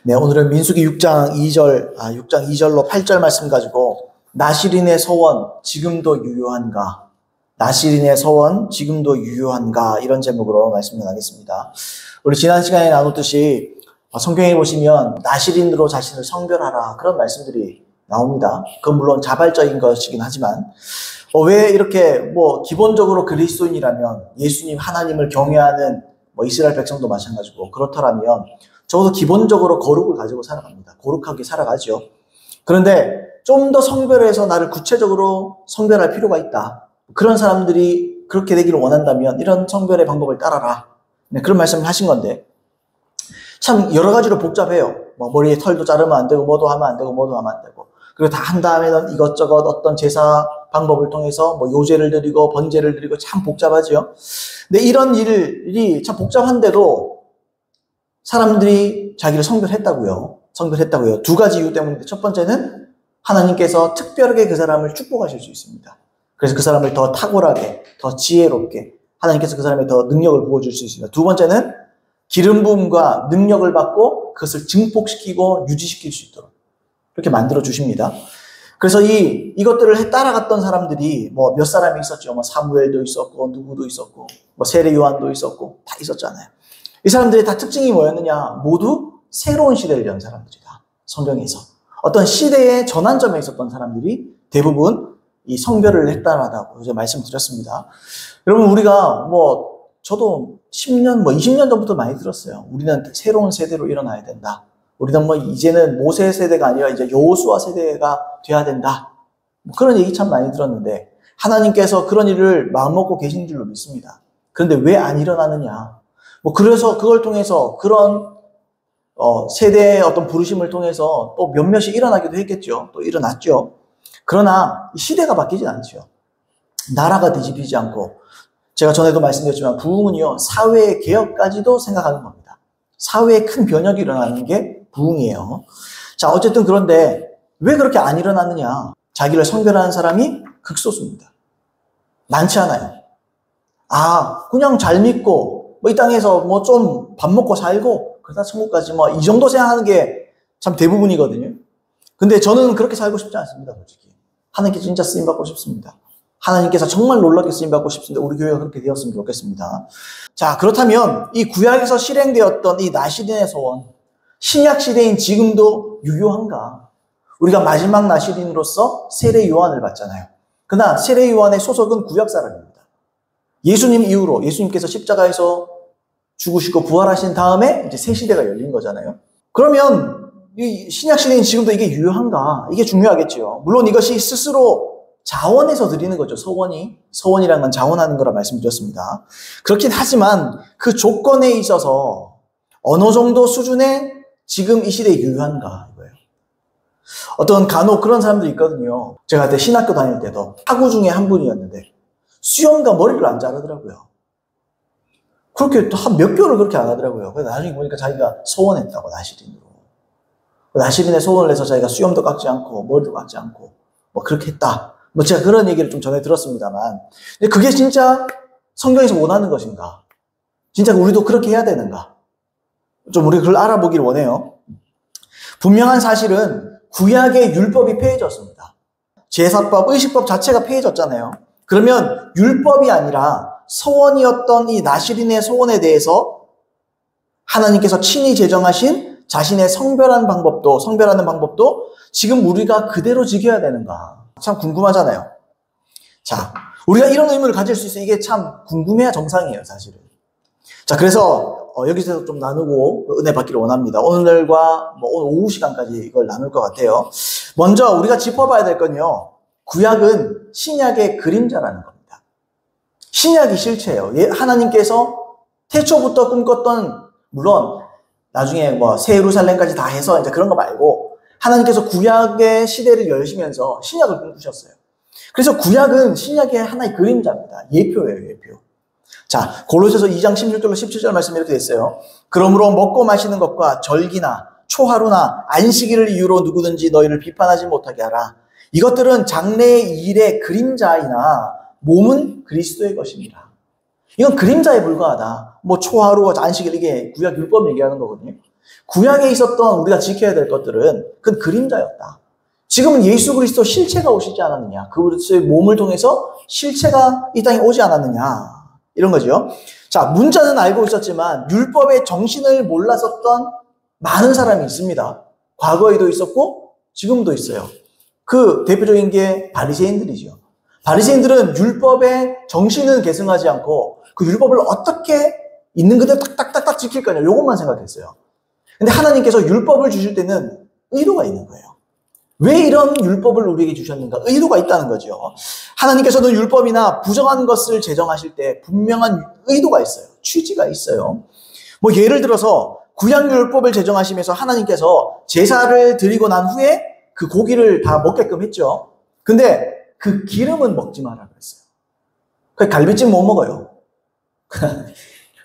네, 오늘은 민수기 6장 2절로 8절 말씀 가지고 나시린의 소원 지금도 유효한가? 나시린의 소원 지금도 유효한가? 이런 제목으로 말씀 나누겠습니다. 우리 지난 시간에 나눴듯이 성경에 보시면 나시린으로 자신을 성별하라 그런 말씀들이 나옵니다. 그건 물론 자발적인 것이긴 하지만 왜 이렇게 기본적으로 그리스도인이라면 예수님 하나님을 경외하는 이스라엘 백성도 마찬가지고 그렇다라면 적어도 기본적으로 거룩을 가지고 살아갑니다. 거룩하게 살아가죠. 그런데 좀 더 성별해서 나를 구체적으로 성별할 필요가 있다. 그런 사람들이 그렇게 되기를 원한다면 이런 성별의 방법을 따라라. 네, 그런 말씀을 하신 건데 참 여러 가지로 복잡해요. 머리에 털도 자르면 안 되고 뭐도 하면 안 되고 뭐도 하면 안 되고 그리고 다 한 다음에는 이것저것 어떤 제사 방법을 통해서 요제를 드리고 번제를 드리고 참 복잡하죠. 근데 이런 일이 참 복잡한데도 사람들이 자기를 성별했다고요. 두 가지 이유 때문인데 첫 번째는 하나님께서 특별하게 그 사람을 축복하실 수 있습니다. 그래서 그 사람을 더 탁월하게, 더 지혜롭게 하나님께서 그 사람에 더 능력을 부어줄 수 있습니다. 두 번째는 기름 부음과 능력을 받고 그것을 증폭시키고 유지시킬 수 있도록 그렇게 만들어 주십니다. 그래서 이것들을 따라갔던 사람들이 몇 사람이 있었죠. 사무엘도 있었고 누구도 있었고 세례 요한도 있었고 다 있었잖아요. 이 사람들이 다 특징이 뭐였느냐? 모두 새로운 시대를 연 사람들이다. 성경에서 어떤 시대의 전환점에 있었던 사람들이 대부분 이 성별을 했다라고 이제 말씀드렸습니다. 여러분 우리가 저도 10년 20년 전부터 많이 들었어요. 우리는 새로운 세대로 일어나야 된다. 우리는 이제는 모세 세대가 아니라 이제 여호수아 세대가 돼야 된다. 그런 얘기 참 많이 들었는데 하나님께서 그런 일을 마음먹고 계신 줄로 믿습니다. 그런데 왜 안 일어나느냐? 그래서 그걸 통해서 그런 세대의 어떤 부르심을 통해서 또 몇몇이 일어나기도 했겠죠. 또 일어났죠. 그러나 시대가 바뀌진 않죠. 나라가 뒤집히지 않고 제가 전에도 말씀드렸지만 부흥은요 사회의 개혁까지도 생각하는 겁니다. 사회에 큰 변혁이 일어나는 게 부흥이에요. 자, 어쨌든 그런데 왜 그렇게 안 일어났느냐? 자기를 성별하는 사람이 극소수입니다. 많지 않아요. 그냥 잘 믿고 이 땅에서 좀 밥 먹고 살고 그러다 천국까지 이 정도 생각하는 게 참 대부분이거든요. 근데 저는 그렇게 살고 싶지 않습니다, 솔직히. 하나님께 진짜 쓰임받고 싶습니다. 하나님께서 정말 놀랍게 쓰임받고 싶습니다. 우리 교회가 그렇게 되었으면 좋겠습니다. 자, 그렇다면 이 구약에서 실행되었던 이 나시린의 소원, 신약 시대인 지금도 유효한가? 우리가 마지막 나시린으로서 세례 요한을 받잖아요. 그러나 세례 요한의 소속은 구약 사람입니다. 예수님 이후로 예수님께서 십자가에서 죽으시고 부활하신 다음에 이제 새 시대가 열린 거잖아요. 그러면 이 신약 시대인 지금도 이게 유효한가? 이게 중요하겠죠. 물론 이것이 스스로 자원해서 드리는 거죠. 서원이라는 건 자원하는 거라 말씀드렸습니다. 그렇긴 하지만 그 조건에 있어서 어느 정도 수준의 지금 이 시대에 유효한가 이거예요. 어떤 간혹 그런 사람들이 있거든요. 제가 그때 신학교 다닐 때도 학우 중에 한 분이었는데 수염과 머리를 안 자르더라고요. 그렇게 또 한 몇 개월을 그렇게 안 하더라고요. 그래서 나중에 보니까 자기가 소원했다고 나시린으로. 나시린에 소원을 해서 자기가 수염도 깎지 않고 머리도 깎지 않고 그렇게 했다. 제가 그런 얘기를 좀 전에 들었습니다만 근데 그게 진짜 성경에서 원하는 것인가? 진짜 우리도 그렇게 해야 되는가? 좀 우리 그걸 알아보기를 원해요. 분명한 사실은 구약의 율법이 폐해졌습니다. 제사법, 의식법 자체가 폐해졌잖아요. 그러면 율법이 아니라 서원이었던 이 나시린의 소원에 대해서 하나님께서 친히 제정하신 자신의 성별하는 방법도 지금 우리가 그대로 지켜야 되는가? 참 궁금하잖아요. 자, 우리가 이런 의문을 가질 수 있어요. 이게 참 궁금해야 정상이에요, 사실은. 자, 그래서 여기서 좀 나누고 은혜 받기를 원합니다. 오늘과 오늘 오후 시간까지 이걸 나눌 것 같아요. 먼저 우리가 짚어봐야 될 건요. 구약은 신약의 그림자라는 겁니다. 신약이 실체예요. 하나님께서 태초부터 꿈꿨던, 물론 나중에 새 예루살렘까지 다 해서 이제 그런 거 말고 하나님께서 구약의 시대를 열시면서 신약을 꿈꾸셨어요. 그래서 구약은 신약의 하나의 그림자입니다. 예표예요, 예표. 자, 골로새서 2장 16절로 17절 말씀이 이렇게 됐어요. 그러므로 먹고 마시는 것과 절기나 초하루나 안식일을 이유로 누구든지 너희를 비판하지 못하게 하라. 이것들은 장래의 일의 그림자이나 몸은 그리스도의 것입니다. 이건 그림자에 불과하다. 초하루, 안식일 이게 구약 율법 얘기하는 거거든요. 구약에 있었던 우리가 지켜야 될 것들은 그건 그림자였다. 지금은 예수 그리스도 실체가 오시지 않았느냐. 그리스도의 몸을 통해서 실체가 이 땅에 오지 않았느냐. 이런 거죠. 자, 문자는 알고 있었지만 율법의 정신을 몰랐었던 많은 사람이 있습니다. 과거에도 있었고 지금도 있어요. 그 대표적인 게 바리새인들이죠. 바리새인들은 율법의 정신은 계승하지 않고 그 율법을 어떻게 있는 그대로 딱딱딱딱 지킬 거냐, 이것만 생각했어요. 근데 하나님께서 율법을 주실 때는 의도가 있는 거예요. 왜 이런 율법을 우리에게 주셨는가? 의도가 있다는 거죠. 하나님께서는 율법이나 부정한 것을 제정하실 때 분명한 의도가 있어요. 취지가 있어요. 뭐 예를 들어서 구약율법을 제정하시면서 하나님께서 제사를 드리고 난 후에 그 고기를 다 먹게끔 했죠. 근데 그 기름은 먹지 마라 그랬어요. 그 갈비찜 못 먹어요.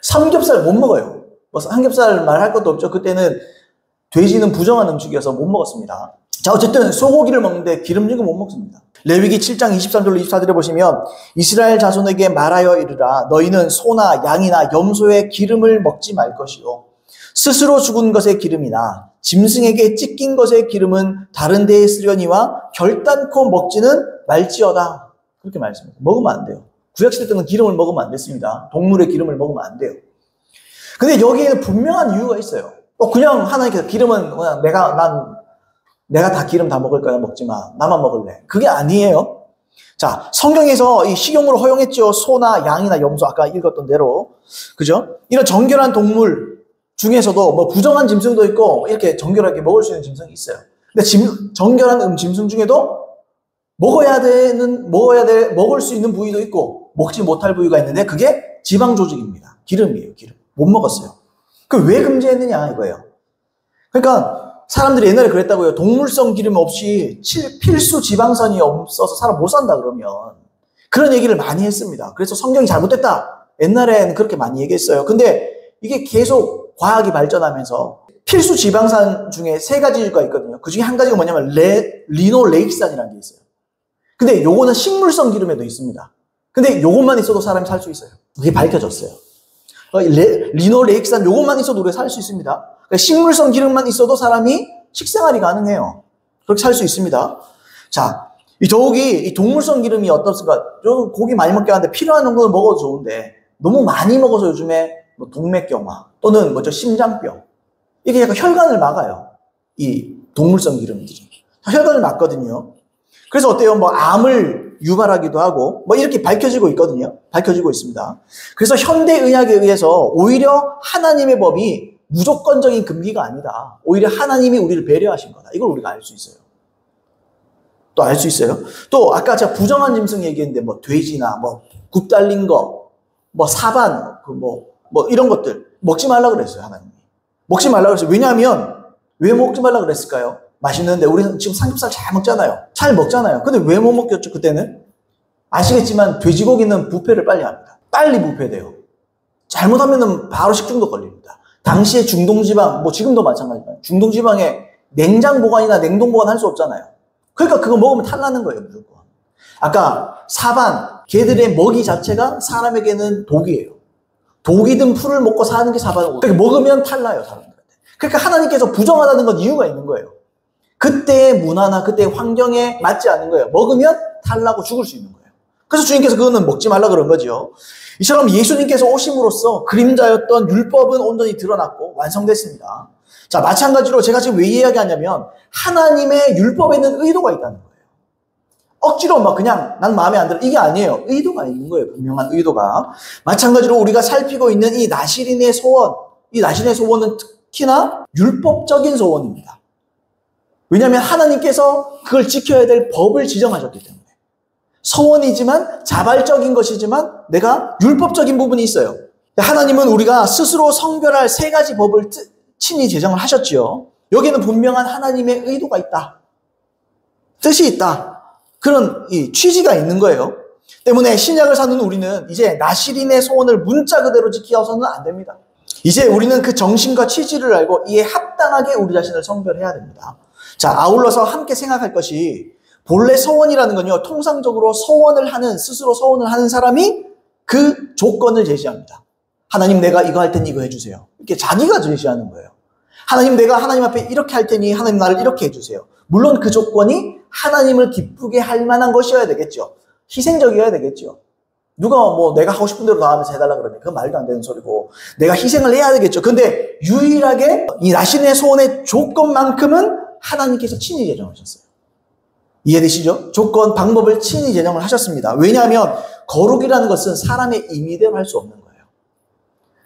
삼겹살 못 먹어요. 뭐 삼겹살 말할 것도 없죠. 그때는 돼지는 부정한 음식이어서 못 먹었습니다. 자, 어쨌든 소고기를 먹는데 기름진 거 못 먹습니다. 레위기 7장 23절로 24절에 보시면 이스라엘 자손에게 말하여 이르라. 너희는 소나 양이나 염소의 기름을 먹지 말 것이요. 스스로 죽은 것의 기름이나 짐승에게 찢긴 것의 기름은 다른 데에 쓰려니와 결단코 먹지는 말지어다. 그렇게 말했습니다. 먹으면 안 돼요. 구약시대 때는 기름을 먹으면 안 됐습니다. 동물의 기름을 먹으면 안 돼요. 근데 여기에는 분명한 이유가 있어요. 그냥 하나님께서 기름은 그냥 내가 다 기름 다 먹을 거야, 먹지 마. 나만 먹을래. 그게 아니에요. 자, 성경에서 이 식용으로 허용했죠. 소나 양이나 염소, 아까 읽었던 대로. 그죠? 이런 정결한 동물 중에서도 뭐 부정한 짐승도 있고, 이렇게 정결하게 먹을 수 있는 짐승이 있어요. 근데 정결한 짐승 중에도 먹을 수 있는 부위도 있고, 먹지 못할 부위가 있는데, 그게 지방 조직입니다. 기름이에요, 기름. 못 먹었어요. 그 왜 금지했느냐, 이거예요. 그러니까, 사람들이 옛날에 그랬다고요. 동물성 기름 없이 필수 지방산이 없어서 사람 못 산다 그러면. 그런 얘기를 많이 했습니다. 그래서 성경이 잘못됐다. 옛날엔 그렇게 많이 얘기했어요. 근데 이게 계속 과학이 발전하면서 필수 지방산 중에 3가지가 있거든요. 그 중에 한 가지가 뭐냐면 리노레익산이라는 게 있어요. 근데 요거는 식물성 기름에도 있습니다. 근데 요것만 있어도 사람이 살 수 있어요. 그게 밝혀졌어요. 리노레익산 요것만 있어도 우리가 살 수 있습니다. 그러니까 식물성 기름만 있어도 사람이 식생활이 가능해요. 그렇게 살 수 있습니다. 자, 더욱이 이 동물성 기름이 어떻습니까? 저는 고기 많이 먹게 하는데 필요한 정도는 먹어도 좋은데 너무 많이 먹어서 요즘에 뭐 동맥경화 또는 심장병 이게 약간 혈관을 막아요. 이 동물성 기름들이 혈관을 막거든요. 그래서 어때요? 뭐 암을 유발하기도 하고 뭐 이렇게 밝혀지고 있거든요. 밝혀지고 있습니다. 그래서 현대의학에 의해서 오히려 하나님의 법이 무조건적인 금기가 아니다. 오히려 하나님이 우리를 배려하신 거다. 이걸 우리가 알 수 있어요. 또 알 수 있어요. 또 아까 제가 부정한 짐승 얘기했는데 뭐 돼지나 뭐 굽 달린 거, 뭐 사반, 뭐 이런 것들 먹지 말라 그랬어요. 하나님이. 먹지 말라 그랬어요. 왜냐하면 왜 먹지 말라 그랬을까요? 맛있는데 우리는 지금 삼겹살 잘 먹잖아요. 잘 먹잖아요. 근데 왜 못 먹겠죠? 그때는? 아시겠지만 돼지고기는 부패를 빨리 합니다. 빨리 부패돼요. 잘못하면 바로 식중독 걸립니다. 당시에 중동지방, 뭐 지금도 마찬가지지만 중동지방에 냉장 보관이나 냉동 보관할 수 없잖아요. 그러니까 그거 먹으면 탈나는 거예요, 무조건. 아까 사반, 개들의 먹이 자체가 사람에게는 독이에요. 독이 든 풀을 먹고 사는 게 사반이고 그러니까 먹으면 탈나요, 사람들한테. 그러니까 하나님께서 부정하다는 건 이유가 있는 거예요. 그때의 문화나 그때의 환경에 맞지 않는 거예요. 먹으면 탈나고 죽을 수 있는 거예요. 그래서 주님께서 그거는 먹지 말라 그런 거죠. 이처럼 예수님께서 오심으로써 그림자였던 율법은 온전히 드러났고 완성됐습니다. 자, 마찬가지로 제가 지금 왜 이야기하냐면 하나님의 율법에는 의도가 있다는 거예요. 억지로 막 그냥 난 마음에 안 들어 이게 아니에요. 의도가 있는 거예요. 분명한 의도가. 마찬가지로 우리가 살피고 있는 이 나시린의 소원, 이 나시린의 소원은 특히나 율법적인 소원입니다. 왜냐하면 하나님께서 그걸 지켜야 될 법을 지정하셨기 때문에. 서원이지만 자발적인 것이지만 내가 율법적인 부분이 있어요. 하나님은 우리가 스스로 성별할 3가지 법을 친히 제정을 하셨지요. 여기는 분명한 하나님의 의도가 있다. 뜻이 있다. 그런 이 취지가 있는 거예요. 때문에 신약을 사는 우리는 이제 나시린의 소원을 문자 그대로 지켜서는 안 됩니다. 이제 우리는 그 정신과 취지를 알고 이에 합당하게 우리 자신을 성별해야 됩니다. 자, 아울러서 함께 생각할 것이 본래 서원이라는 건요, 통상적으로 스스로 서원을 하는 사람이 그 조건을 제시합니다. 하나님, 내가 이거 할 테니 이거 해주세요. 이렇게 자기가 제시하는 거예요. 하나님, 내가 하나님 앞에 이렇게 할 테니 하나님 나를 이렇게 해주세요. 물론 그 조건이 하나님을 기쁘게 할 만한 것이어야 되겠죠. 희생적이어야 되겠죠. 누가 뭐 내가 하고 싶은 대로 다 하면서 해달라 그러면 그건 말도 안 되는 소리고, 내가 희생을 해야 되겠죠. 근데 유일하게 이 나신의 소원의 조건만큼은 하나님께서 친히 제정하셨어요. 이해되시죠? 조건, 방법을 친히 제정을 하셨습니다. 왜냐하면 거룩이라는 것은 사람의 임의대로 할 수 없는 거예요.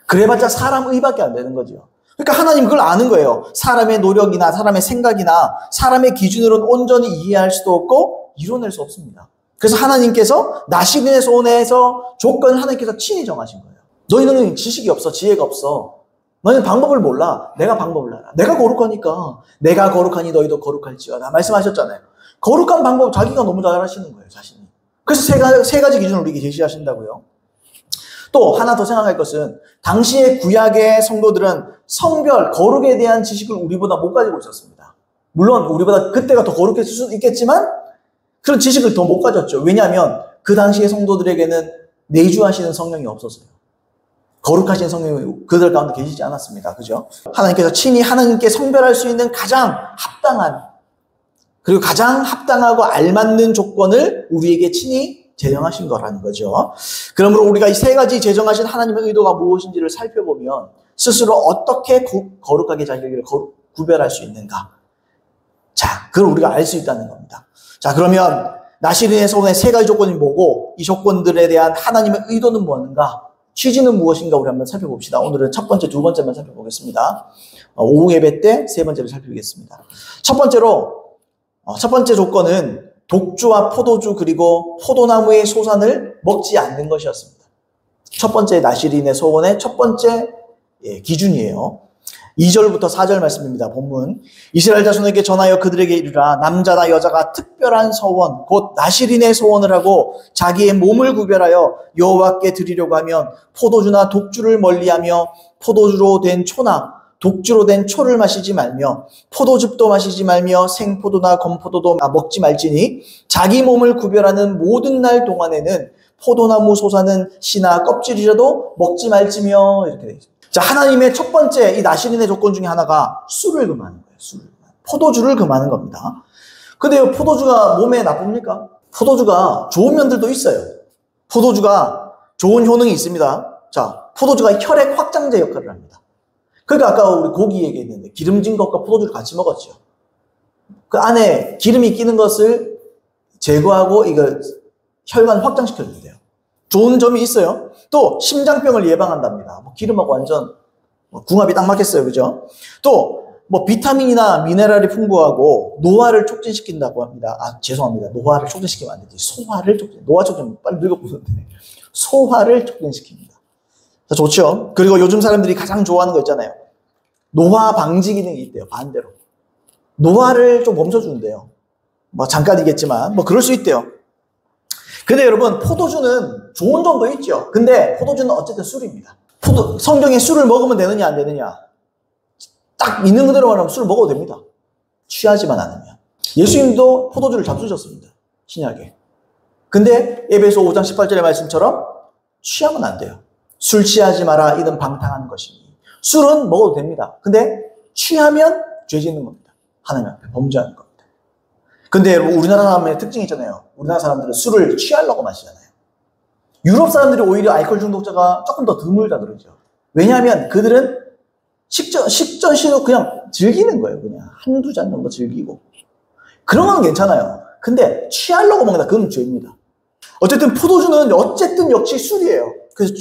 그래봤자 사람 의밖에 안 되는 거죠. 그러니까 하나님 그걸 아는 거예요. 사람의 노력이나 사람의 생각이나 사람의 기준으로는 온전히 이해할 수도 없고 이뤄낼 수 없습니다. 그래서 하나님께서 나시린의 소원에서 조건을 하나님께서 친히 정하신 거예요. 너희는 지식이 없어, 지혜가 없어. 너희는 방법을 몰라. 내가 방법을 알아. 내가 거룩하니까 내가 거룩하니 너희도 거룩할지어다 말씀하셨잖아요. 거룩한 방법 자기가 너무 잘 하시는 거예요, 자신이. 그래서 세 가지 기준을 우리에게 제시하신다고요. 또 하나 더 생각할 것은 당시의 구약의 성도들은 성별, 거룩에 대한 지식을 우리보다 못 가지고 있었습니다. 물론 우리보다 그때가 더 거룩했을 수도 있겠지만 그런 지식을 더 못 가졌죠. 왜냐하면 그 당시의 성도들에게는 내주하시는 성령이 없었어요. 거룩하신 성령이 그들 가운데 계시지 않았습니다. 그죠? 하나님께서 친히 하나님께 성별할 수 있는 가장 합당한, 그리고 가장 합당하고 알맞는 조건을 우리에게 친히 제정하신 거라는 거죠. 그러므로 우리가 이 세 가지 제정하신 하나님의 의도가 무엇인지를 살펴보면 스스로 어떻게 거룩하게 자기를 구별할 수 있는가. 자, 그걸 우리가 알 수 있다는 겁니다. 자, 그러면 나시린의 소원의 세 가지 조건이 뭐고 이 조건들에 대한 하나님의 의도는 무엇인가? 취지는 무엇인가 우리 한번 살펴봅시다. 오늘은 첫 번째, 두 번째만 살펴보겠습니다. 오후 예배 때 세 번째를 살펴보겠습니다. 첫 번째 조건은 독주와 포도주 그리고 포도나무의 소산을 먹지 않는 것이었습니다. 첫 번째 나시린의 소원의 첫 번째 기준이에요. 2절부터 4절 말씀입니다. 본문. 이스라엘 자손에게 전하여 그들에게 이르라. 남자나 여자가 특별한 소원 곧 나시린의 소원을 하고 자기의 몸을 구별하여 여호와께 드리려고 하면 포도주나 독주를 멀리하며 포도주로 된 초나 독주로 된 초를 마시지 말며 포도즙도 마시지 말며 생포도나 검포도도 먹지 말지니 자기 몸을 구별하는 모든 날 동안에는 포도나무 솟아는 씨나 껍질이라도 먹지 말지며 이렇게 되어 있습니다. 자, 하나님의 첫 번째 이 나시린의 조건 중에 하나가 술을 금하는 거예요. 술을. 포도주를 금하는 겁니다. 근데요, 포도주가 몸에 나쁩니까? 포도주가 좋은 면들도 있어요. 포도주가 좋은 효능이 있습니다. 자, 포도주가 혈액 확장제 역할을 합니다. 그러니까 아까 우리 고기 얘기했는데 기름진 것과 포도주를 같이 먹었죠. 그 안에 기름이 끼는 것을 제거하고 이걸 혈관을 확장시켜준대요. 좋은 점이 있어요. 또 심장병을 예방한답니다. 기름하고 완전 궁합이 딱 맞겠어요. 그죠? 또 비타민이나 미네랄이 풍부하고 노화를 촉진시킨다고 합니다. 죄송합니다. 노화를 촉진시키면 안 되지. 소화를 노화 촉진 빨리 늙어보는데 소화를 촉진시킵니다. 자, 좋죠? 그리고 요즘 사람들이 가장 좋아하는 거 있잖아요. 노화 방지 기능이 있대요. 반대로. 노화를 좀 멈춰주는데요. 잠깐이겠지만 그럴 수 있대요. 근데 여러분, 포도주는 좋은 점도 있죠. 근데 포도주는 어쨌든 술입니다. 성경에 술을 먹으면 되느냐 안 되느냐. 딱 있는 그대로 말하면 술을 먹어도 됩니다. 취하지만 않으면. 예수님도 포도주를 잡수셨습니다. 신약에. 근데 에베소 5장 18절의 말씀처럼 취하면 안 돼요. 술 취하지 마라. 이는 방탕한 것이니. 술은 먹어도 됩니다. 근데 취하면 죄 짓는 겁니다. 하나님 앞에 범죄하는 겁니다. 근데 여러분, 우리나라 사람의 특징이 있잖아요. 우리나라 사람들은 술을 취하려고 마시잖아요. 유럽 사람들이 오히려 알코올 중독자가 조금 더 드물다 그러죠. 왜냐하면 그들은 식전 시도 그냥 즐기는 거예요. 그냥 한두 잔 정도 즐기고. 그런 건 괜찮아요. 근데 취하려고 먹는다. 그건 죄입니다. 어쨌든 포도주는 어쨌든 역시 술이에요. 그래서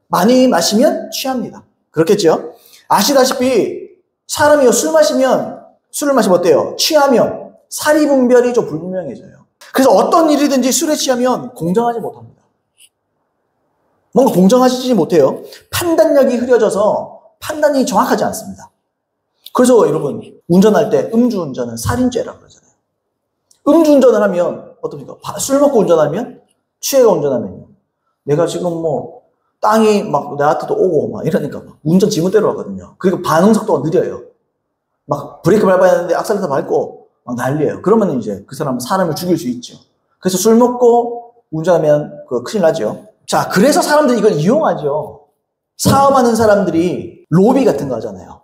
많이 마시면 취합니다. 그렇겠죠? 아시다시피 사람이 술을 마시면 어때요? 취하면 사리 분별이 좀 불분명해져요. 그래서 어떤 일이든지 술에 취하면 공정하지 못합니다. 뭔가 공정하지 못해요. 판단력이 흐려져서 판단이 정확하지 않습니다. 그래서 여러분, 운전할 때 음주운전은 살인죄라고 그러잖아요. 음주운전을 하면 어떻습니까? 술 먹고 운전하면, 취해가 운전하면요. 내가 지금 땅이 내한테도 오고 이러니까 운전 지멋대로 하거든요. 그리고 반응 속도가 느려요. 브레이크 밟아야 하는데 악셀레터 밟고 난리예요. 그러면 이제 그 사람을 죽일 수 있죠. 그래서 술 먹고 운전하면 큰일 나죠. 자, 그래서 사람들이 이걸 이용하죠. 사업하는 사람들이 로비 같은 거 하잖아요.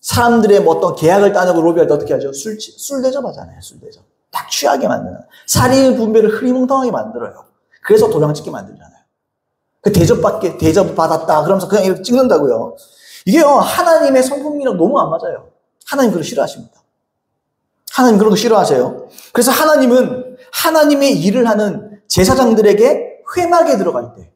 사람들의 뭐 어떤 계약을 따내고 로비할 때 어떻게 하죠? 술 대접하잖아요. 술 대접. 딱 취하게 만드는. 살인 분배를 흐리멍텅하게 만들어요. 그래서 도장 찍게 만들잖아요. 그 대접 받았다. 그러면서 그냥 이렇게 찍는다고요. 이게요, 하나님의 성품이랑 너무 안 맞아요. 하나님 그런 거 싫어하십니다. 하나님 그런 거 싫어하세요. 그래서 하나님은 하나님의 일을 하는 제사장들에게 회막에 들어갈 때,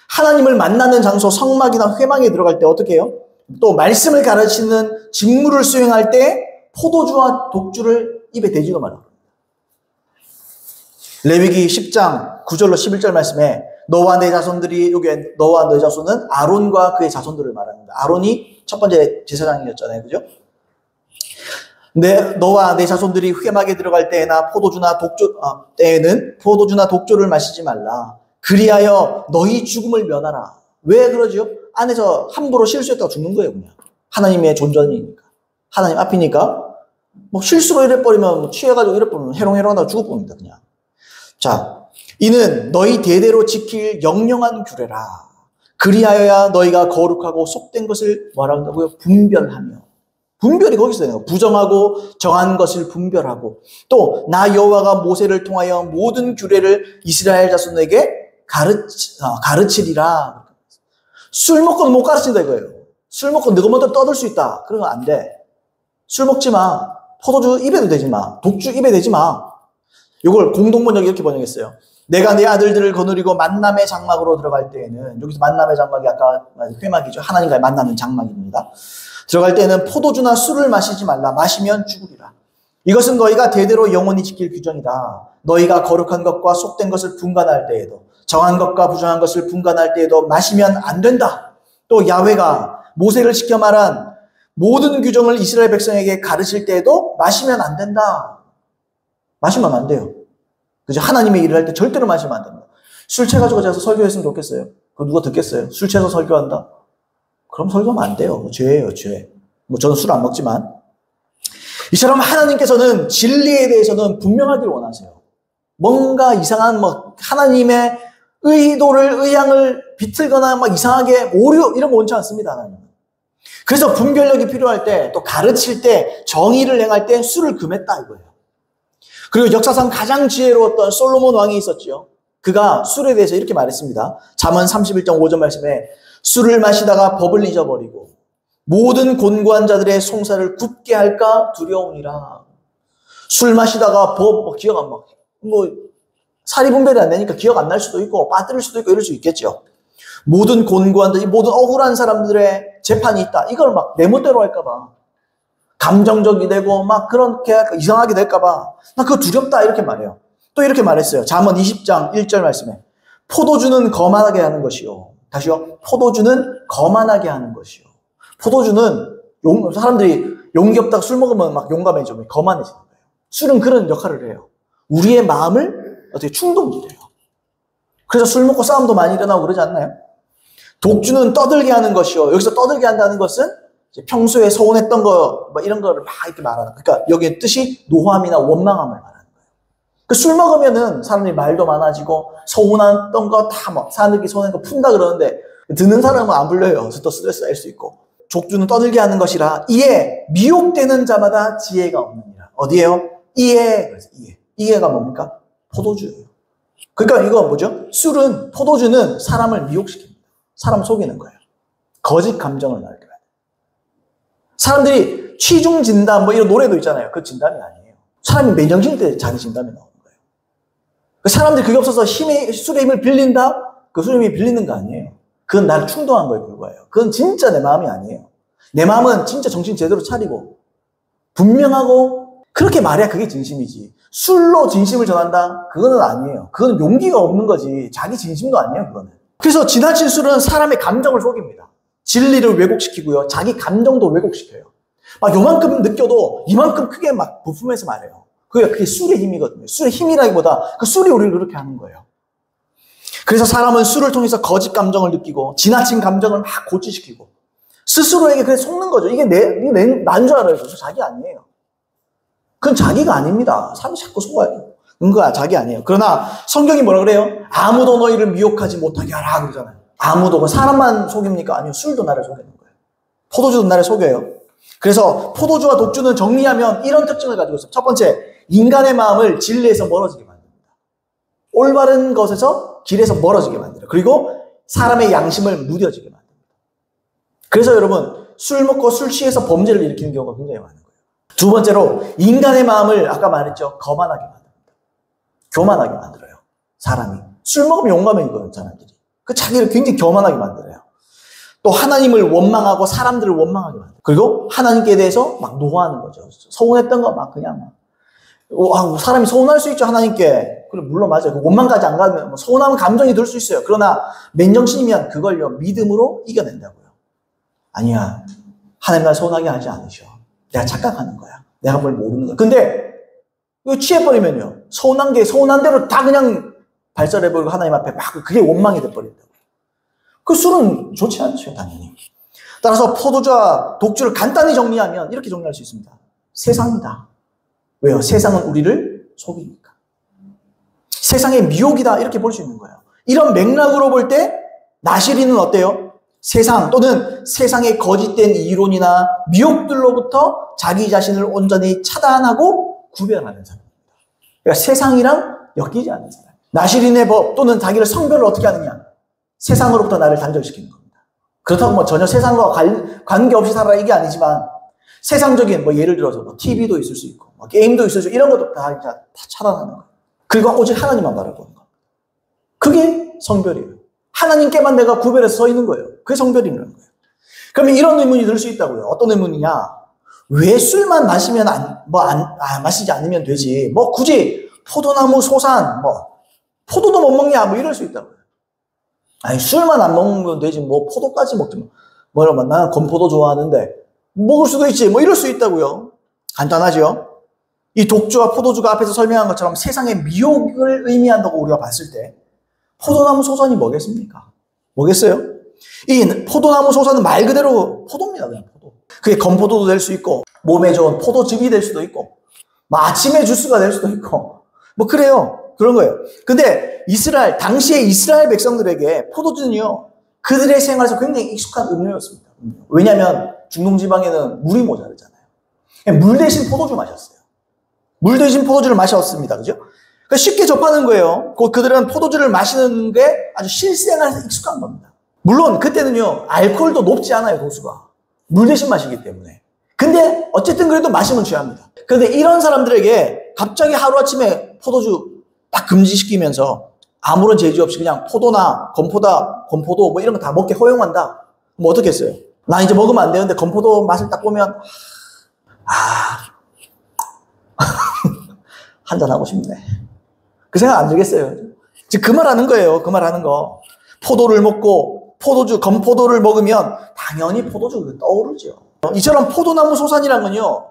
하나님을 만나는 장소 성막이나 회막에 들어갈 때 어떻게 해요? 또 말씀을 가르치는 직무를 수행할 때 포도주와 독주를 입에 대지도 말아요. 레위기 10장 9절로 11절 말씀에 너와 내 자손들이, 여기에 너와 내 자손은 아론과 그의 자손들을 말합니다. 아론이 첫 번째 제사장이었잖아요. 그죠? 너와 내 자손들이 회막에 들어갈 때에는 포도주나 독주를 마시지 말라. 그리하여 너희 죽음을 면하라. 왜 그러죠? 안에서 함부로 실수했다가 죽는 거예요, 그냥. 하나님의 존전이니까. 하나님 앞이니까. 뭐 실수로 이래버리면, 취해가지고 이래버리면 해롱해롱하다가 죽어버립니다, 그냥. 자, 이는 너희 대대로 지킬 영영한 규례라. 그리하여야 너희가 거룩하고 속된 것을 뭐라 한다고요? 분별하며. 분별이 거기서 되는 거예요. 부정하고 정한 것을 분별하고. 또 나 여호와가 모세를 통하여 모든 규례를 이스라엘 자손에게 가르치리라. 술 먹고는 못 가르친다 이거예요. 술 먹고 너가 먼저 떠들 수 있다. 그러면 안 돼. 술 먹지 마. 포도주 입에도 대지 마. 독주 입에 대지 마. 이걸 공동번역이 이렇게 번역했어요. 내가 내 아들들을 거느리고 만남의 장막으로 들어갈 때에는, 여기서 만남의 장막이 아까 회막이죠. 하나님과의 만나는 장막입니다. 들어갈 때는 포도주나 술을 마시지 말라. 마시면 죽으리라. 이것은 너희가 대대로 영원히 지킬 규정이다. 너희가 거룩한 것과 속된 것을 분간할 때에도, 정한 것과 부정한 것을 분간할 때에도 마시면 안 된다. 또 야훼가 모세를 시켜 말한 모든 규정을 이스라엘 백성에게 가르칠 때에도 마시면 안 된다. 마시면 안 돼요. 그죠? 하나님의 일을 할 때 절대로 마시면 안 됩니다. 술 취해가지고 제가 설교했으면 좋겠어요? 그거 누가 듣겠어요? 술 취해서 설교한다? 그럼 설교하면 안 돼요. 죄예요, 죄. 뭐 저는 술 안 먹지만. 이처럼 하나님께서는 진리에 대해서는 분명하기를 원하세요. 뭔가 이상한 하나님의 의향을 비틀거나 이상하게 오류 이런 거 원치 않습니다, 하나님은. 그래서 분별력이 필요할 때, 또 가르칠 때, 정의를 행할 때 술을 금했다 이거예요. 그리고 역사상 가장 지혜로웠던 솔로몬 왕이 있었죠. 그가 술에 대해서 이렇게 말했습니다. 잠언 31장 5절 말씀에 술을 마시다가 법을 잊어버리고 모든 곤고한 자들의 송사를 굽게 할까 두려우니라. 술 마시다가 기억 안 막, 사리 분별이 안 되니까 기억 안 날 수도 있고 빠뜨릴 수도 있고 이럴 수 있겠죠. 모든 곤고한 자, 모든 억울한 사람들의 재판이 있다. 이걸 내 멋대로 할까봐. 감정적이 되고 그렇게 이상하게 될까봐. 나 그거 두렵다 이렇게 말해요. 또 이렇게 말했어요. 잠언 20장 1절 말씀에 포도주는 거만하게 하는 것이요. 다시요. 포도주는 거만하게 하는 것이요. 포도주는 사람들이 용기 없다가 술 먹으면 용감해져. 거만해지는 거예요. 술은 그런 역할을 해요. 우리의 마음을 어떻게 충동질해요. 그래서 술 먹고 싸움도 많이 일어나고 그러지 않나요? 독주는 떠들게 하는 것이요. 여기서 떠들게 한다는 것은 평소에 서운했던 거, 이런 거를 이렇게 말하는. 그러니까 여기에 뜻이 노함이나 원망함을 말하는 거예요. 술 먹으면은 사람들이 말도 많아지고 서운했던 거 다 사람들끼리 서운한 거 푼다 그러는데 듣는 사람은 안 불려요. 또 스트레스 쌓일 수 있고. 족주는 떠들게 하는 것이라 이에 미혹되는 자마다 지혜가 없느니라. 어디에요? 이에. 이에가 뭡니까? 포도주예요. 그러니까 이건 뭐죠? 포도주는 사람을 미혹시킵니다. 사람을 속이는 거예요. 거짓 감정을 낳게 해요. 사람들이 취중 진담 이런 노래도 있잖아요. 그 진담이 아니에요. 사람이 맨정신일 때 자기 진담이 나오는 거예요. 사람들이 그게 없어서 술의 힘을 빌린다? 그 술의 힘이 빌리는 거 아니에요. 그건 나를 충동한 거에 불과해요. 그건 진짜 내 마음이 아니에요. 내 마음은 진짜 정신 제대로 차리고 분명하고 그렇게 말해야 그게 진심이지. 술로 진심을 전한다? 그거는 아니에요. 그건 용기가 없는 거지. 자기 진심도 아니에요, 그거는. 그래서 지나친 술은 사람의 감정을 속입니다. 진리를 왜곡시키고요. 자기 감정도 왜곡시켜요. 요만큼 느껴도 이만큼 크게 부풀면서 말해요. 그게 술의 힘이거든요. 술의 힘이라기보다 그 술이 우리를 그렇게 하는 거예요. 그래서 사람은 술을 통해서 거짓 감정을 느끼고 지나친 감정을 고취시키고 스스로에게 그래 속는 거죠. 이게 난 줄 알아요. 그래서 자기 아니에요. 그건 자기가 아닙니다. 사람이 자꾸 속아요. 그건 자기 아니에요. 그러나 성경이 뭐라 그래요? 아무도 너희를 미혹하지 못하게 하라 그러잖아요. 아무도. 사람만 속입니까? 아니요. 술도 나를 속이는 거예요. 포도주도 나를 속여요. 그래서 포도주와 독주는 정리하면 이런 특징을 가지고 있어요. 첫 번째, 인간의 마음을 진리에서 멀어지게 만듭니다. 올바른 것에서 길에서 멀어지게 만들어요. 그리고 사람의 양심을 무뎌지게 만듭니다. 그래서 여러분, 술 먹고 술 취해서 범죄를 일으키는 경우가 굉장히 많은 거예요. 두 번째로, 인간의 마음을 아까 말했죠. 거만하게 만듭니다. 교만하게 만들어요. 사람이. 술 먹으면 용감해지거든요, 사람들이. 그 자기를 굉장히 교만하게 만들어요. 또 하나님을 원망하고 사람들을 원망하게 만들어요. 그리고 하나님께 대해서 막 노하는 거죠. 서운했던 거 막 그냥 사람이 서운할 수 있죠, 하나님께. 그래, 물론 맞아요. 원망까지 안 가면 서운하면 감정이 들 수 있어요. 그러나 맨정신이면 그걸요, 믿음으로 이겨낸다고요. 아니야. 하나님 날 서운하게 하지 않으셔. 내가 착각하는 거야. 내가 뭘 모르는 거야. 근데 이거 취해버리면요, 서운한 대로 다 그냥 발설해버리고 하나님 앞에 막 그게 원망이 돼버린다고요. 그 술은 좋지 않죠, 당연히. 따라서 포도주와 독주를 간단히 정리하면 이렇게 정리할 수 있습니다. 세상이다. 왜요? 세상은 우리를 속이니까. 세상의 미혹이다. 이렇게 볼 수 있는 거예요. 이런 맥락으로 볼 때 나시린은 어때요? 세상 또는 세상의 거짓된 이론이나 미혹들로부터 자기 자신을 온전히 차단하고 구별하는 사람입니다. 그러니까 세상이랑 엮이지 않는 사람. 나시린의 법 또는 자기를 성별을 어떻게 하느냐? 세상으로부터 나를 단절시키는 겁니다. 그렇다고 전혀 세상과 관계없이 살아라 이게 아니지만 세상적인 예를 들어서 TV도 있을 수 있고 게임도 있을 수 있고 이런 것도 다 차단하는 거예요. 그리고 오직 하나님만 바라보는 겁니다. 그게 성별이에요. 하나님께만 내가 구별해서 서 있는 거예요. 그게 성별이라는 거예요. 그러면 이런 의문이 들 수 있다고요. 어떤 의문이냐? 왜 술만 마시면 마시지 않으면 되지? 굳이 포도나무 소산 포도도 못 먹냐? 이럴 수 있다고요. 아니, 술만 안 먹으면 되지. 포도까지 먹지. 나는 건포도 좋아하는데, 먹을 수도 있지. 이럴 수 있다고요. 간단하죠? 이 독주와 포도주가 앞에서 설명한 것처럼 세상의 미혹을 의미한다고 우리가 봤을 때, 포도나무 소산이 뭐겠습니까? 뭐겠어요? 이 포도나무 소산은 말 그대로 포도입니다. 그냥 포도. 그게 건포도도 될 수 있고, 몸에 좋은 포도즙이 될 수도 있고, 아침에 주스가 될 수도 있고, 그래요. 그런 거예요. 근데 당시의 이스라엘 백성들에게 포도주는요, 그들의 생활에서 굉장히 익숙한 음료였습니다. 왜냐하면 중동지방에는 물이 모자르잖아요. 물 대신 포도주 마셨어요. 물 대신 포도주를 마셨습니다. 그죠? 그러니까 쉽게 접하는 거예요. 그들은 포도주를 마시는 게 아주 실생활에서 익숙한 겁니다. 물론 그때는요, 알코올도 높지 않아요, 도수가. 물 대신 마시기 때문에. 근데 어쨌든 그래도 마시면 취합니다. 그런데 이런 사람들에게 갑자기 하루아침에 포도주 딱 금지시키면서 아무런 제지 없이 그냥 포도나 건포도 이런 거 다 먹게 허용한다. 어떻게 했어요? 나 이제 먹으면 안 되는데 건포도 맛을 딱 보면 한잔하고 싶네. 그 생각 안 들겠어요? 지금 그 말 하는 거예요. 그 말 하는 거. 포도를 먹고 건포도를 먹으면 당연히 포도주가 떠오르죠. 이처럼 포도나무 소산이란 건요,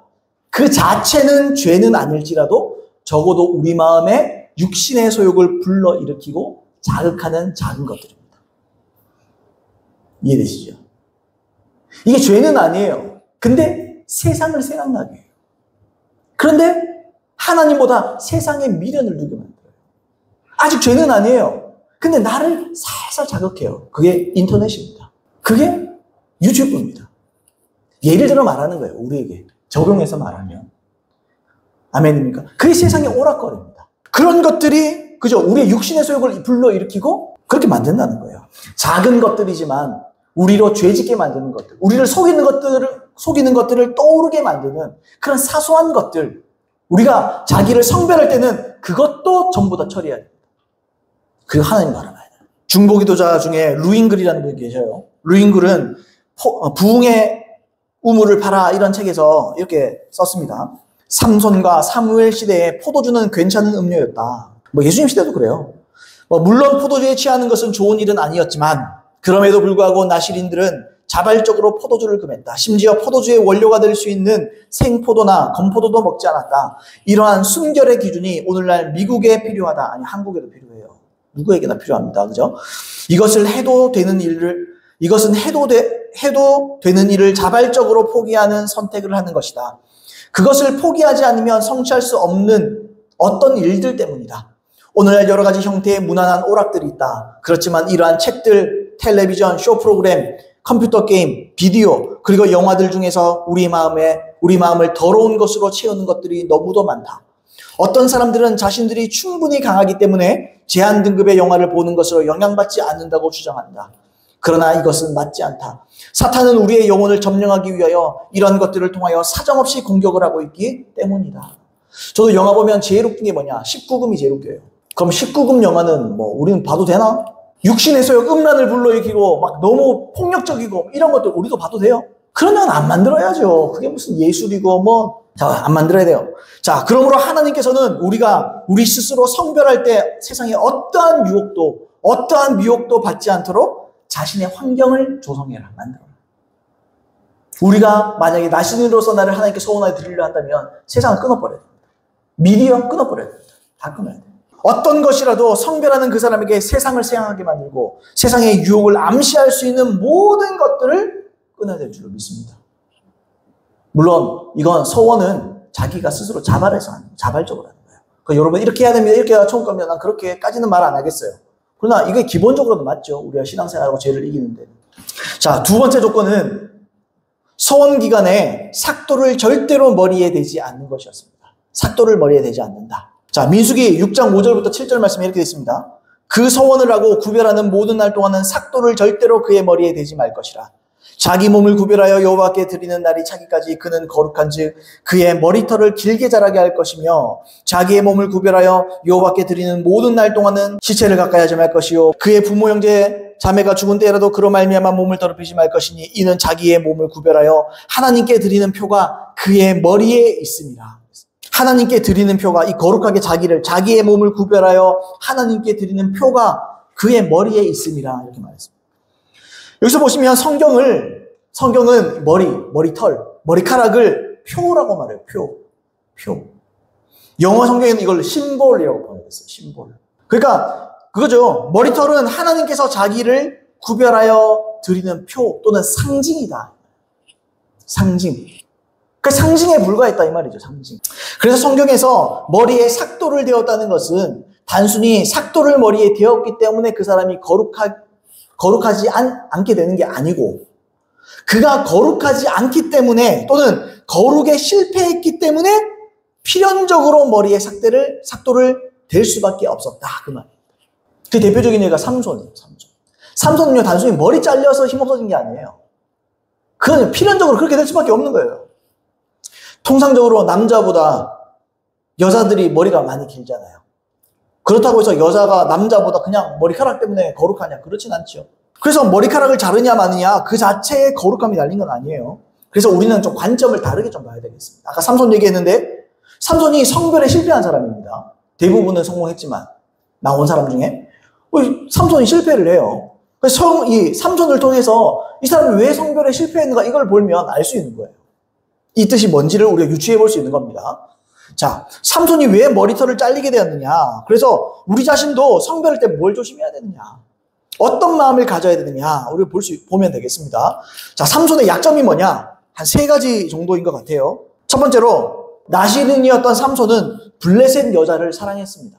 그 자체는 죄는 아닐지라도 적어도 우리 마음에 육신의 소욕을 불러일으키고 자극하는 작은 것들입니다. 이해되시죠? 이게 죄는 아니에요. 근데 세상을 생각나게 해요. 그런데 하나님보다 세상에 미련을 두게 만들어요. 아직 죄는 아니에요. 근데 나를 살살 자극해요. 그게 인터넷입니다. 그게 유튜브입니다. 예를 들어 말하는 거예요. 우리에게 적용해서 말하면. 아멘입니까? 그게 세상의 오락거리입니다. 그런 것들이 우리의 육신의 소욕을 불러일으키고 그렇게 만든다는 거예요. 작은 것들이지만 우리로 죄짓게 만드는 것들, 우리를 속이는 것들을 떠오르게 만드는 그런 사소한 것들, 우리가 자기를 성별할 때는 그것도 전부 다 처리해야 됩니다. 그리고 하나님 바라봐야 돼요. 중보기도자 중에 루잉글이라는 분이 계셔요. 루잉글은 부흥의 우물을 팔아 이런 책에서 이렇게 썼습니다. 삼손과 사무엘 시대에 포도주는 괜찮은 음료였다. 예수님 시대도 그래요. 물론 포도주에 취하는 것은 좋은 일은 아니었지만 그럼에도 불구하고 나시린들은 자발적으로 포도주를 금했다. 심지어 포도주의 원료가 될 수 있는 생포도나 건포도도 먹지 않았다. 이러한 순결의 기준이 오늘날 미국에 필요하다. 아니, 한국에도 필요해요. 누구에게나 필요합니다. 그죠? 이것은 해도 되는 일을 자발적으로 포기하는 선택을 하는 것이다. 그것을 포기하지 않으면 성취할 수 없는 어떤 일들 때문이다. 오늘날 여러 가지 형태의 무난한 오락들이 있다. 그렇지만 이러한 책들, 텔레비전, 쇼 프로그램, 컴퓨터 게임, 비디오, 그리고 영화들 중에서 우리 마음을 더러운 것으로 채우는 것들이 너무도 많다. 어떤 사람들은 자신들이 충분히 강하기 때문에 제한 등급의 영화를 보는 것으로 영향받지 않는다고 주장한다. 그러나 이것은 맞지 않다. 사탄은 우리의 영혼을 점령하기 위하여 이런 것들을 통하여 사정없이 공격을 하고 있기 때문이다. 저도 영화 보면 제일 웃긴 게 뭐냐? 19금이 제일 웃겨요. 그럼 19금 영화는 뭐 우리는 봐도 되나? 육신의 소욕, 음란을 불러일으키고 막 너무 폭력적이고 이런 것들 우리도 봐도 돼요? 그러면 안 만들어야죠. 그게 무슨 예술이고 안 만들어야 돼요. 자, 그러므로 하나님께서는 우리 스스로 성별할 때 세상에 어떠한 유혹도, 어떠한 미혹도 받지 않도록 자신의 환경을 조성해라, 만들어라. 우리가 만약에 나신으로서 나를 하나님께 소원하여 드리려 한다면 세상을 끊어버려야 됩니다. 미디어 끊어버려야 됩니다. 다 끊어야 돼요. 어떤 것이라도 성별하는 그 사람에게 세상을 생각하게 만들고 세상의 유혹을 암시할 수 있는 모든 것들을 끊어야 될 줄 믿습니다. 물론 이건 소원은 자기가 스스로 자발적으로 하는 거예요. 그러니까 여러분 이렇게 해야 됩니다. 이렇게 해야 천국 가면 난 그렇게까지는 말 안 하겠어요. 그러나 이게 기본적으로는 맞죠. 우리가 신앙생활하고 죄를 이기는데. 자, 두 번째 조건은 소원 기간에 삭도를 절대로 머리에 대지 않는 것이었습니다. 삭도를 머리에 대지 않는다. 자, 민수기 6장 5절부터 7절 말씀에 이렇게 되어 있습니다. 그 서원을 하고 구별하는 모든 날 동안은 삭도를 절대로 그의 머리에 대지 말 것이라. 자기 몸을 구별하여 여호와께 드리는 날이 차기까지 그는 거룩한즉 그의 머리털을 길게 자라게 할 것이며 자기의 몸을 구별하여 여호와께 드리는 모든 날 동안은 시체를 가까이 하지 말 것이요 그의 부모 형제 자매가 죽은 때라도 그로 말미암아 몸을 더럽히지 말 것이니 이는 자기의 몸을 구별하여 하나님께 드리는 표가 그의 머리에 있습니다. 하나님께 드리는 표가 이 거룩하게 자기의 몸을 구별하여 하나님께 드리는 표가 그의 머리에 있음이라 이렇게 말했습니다. 여기서 보시면 성경은 머리털, 머리카락을 표라고 말해요. 표. 영어 성경에는 이걸 심볼이라고 번역했어요. 심볼. 그러니까 그거죠. 머리털은 하나님께서 자기를 구별하여 드리는 표 또는 상징이다. 상징. 그러니까 상징에 불과했다 이 말이죠. 상징. 그래서 성경에서 머리에 삭도를 대었다는 것은 단순히 삭도를 머리에 대었기 때문에 그 사람이 거룩하지 않게 되는 게 아니고 그가 거룩하지 않기 때문에 또는 거룩에 실패했기 때문에 필연적으로 머리에 삭도를 댈 수밖에 없었다 그 말입니다. 그 대표적인 예가 삼손이에요. 삼손은요 단순히 머리 잘려서 힘없어진 게 아니에요. 그건 필연적으로 그렇게 될 수밖에 없는 거예요. 통상적으로 남자보다 여자들이 머리가 많이 길잖아요. 그렇다고 해서 여자가 남자보다 그냥 머리카락 때문에 거룩하냐? 그렇진 않죠. 그래서 머리카락을 자르냐 마느냐 그 자체에 거룩함이 달린 건 아니에요. 그래서 우리는 좀 관점을 다르게 좀 봐야 되겠습니다. 아까 삼손 얘기했는데 삼손이 성별에 실패한 사람입니다. 대부분은 성공했지만 나온 사람 중에 삼손이 실패를 해요. 그래서 이 삼손을 통해서 이 사람이 왜 성별에 실패했는가 이걸 보면 알 수 있는 거예요. 이 뜻이 뭔지를 우리가 유추해 볼 수 있는 겁니다. 자, 삼손이 왜 머리털을 잘리게 되었느냐? 그래서 우리 자신도 성별할 때 뭘 조심해야 되느냐? 어떤 마음을 가져야 되느냐? 우리가 보면 되겠습니다. 자, 삼손의 약점이 뭐냐? 한 3가지 정도인 것 같아요. 첫 번째로 나시린이었던 삼손은 블레셋 여자를 사랑했습니다.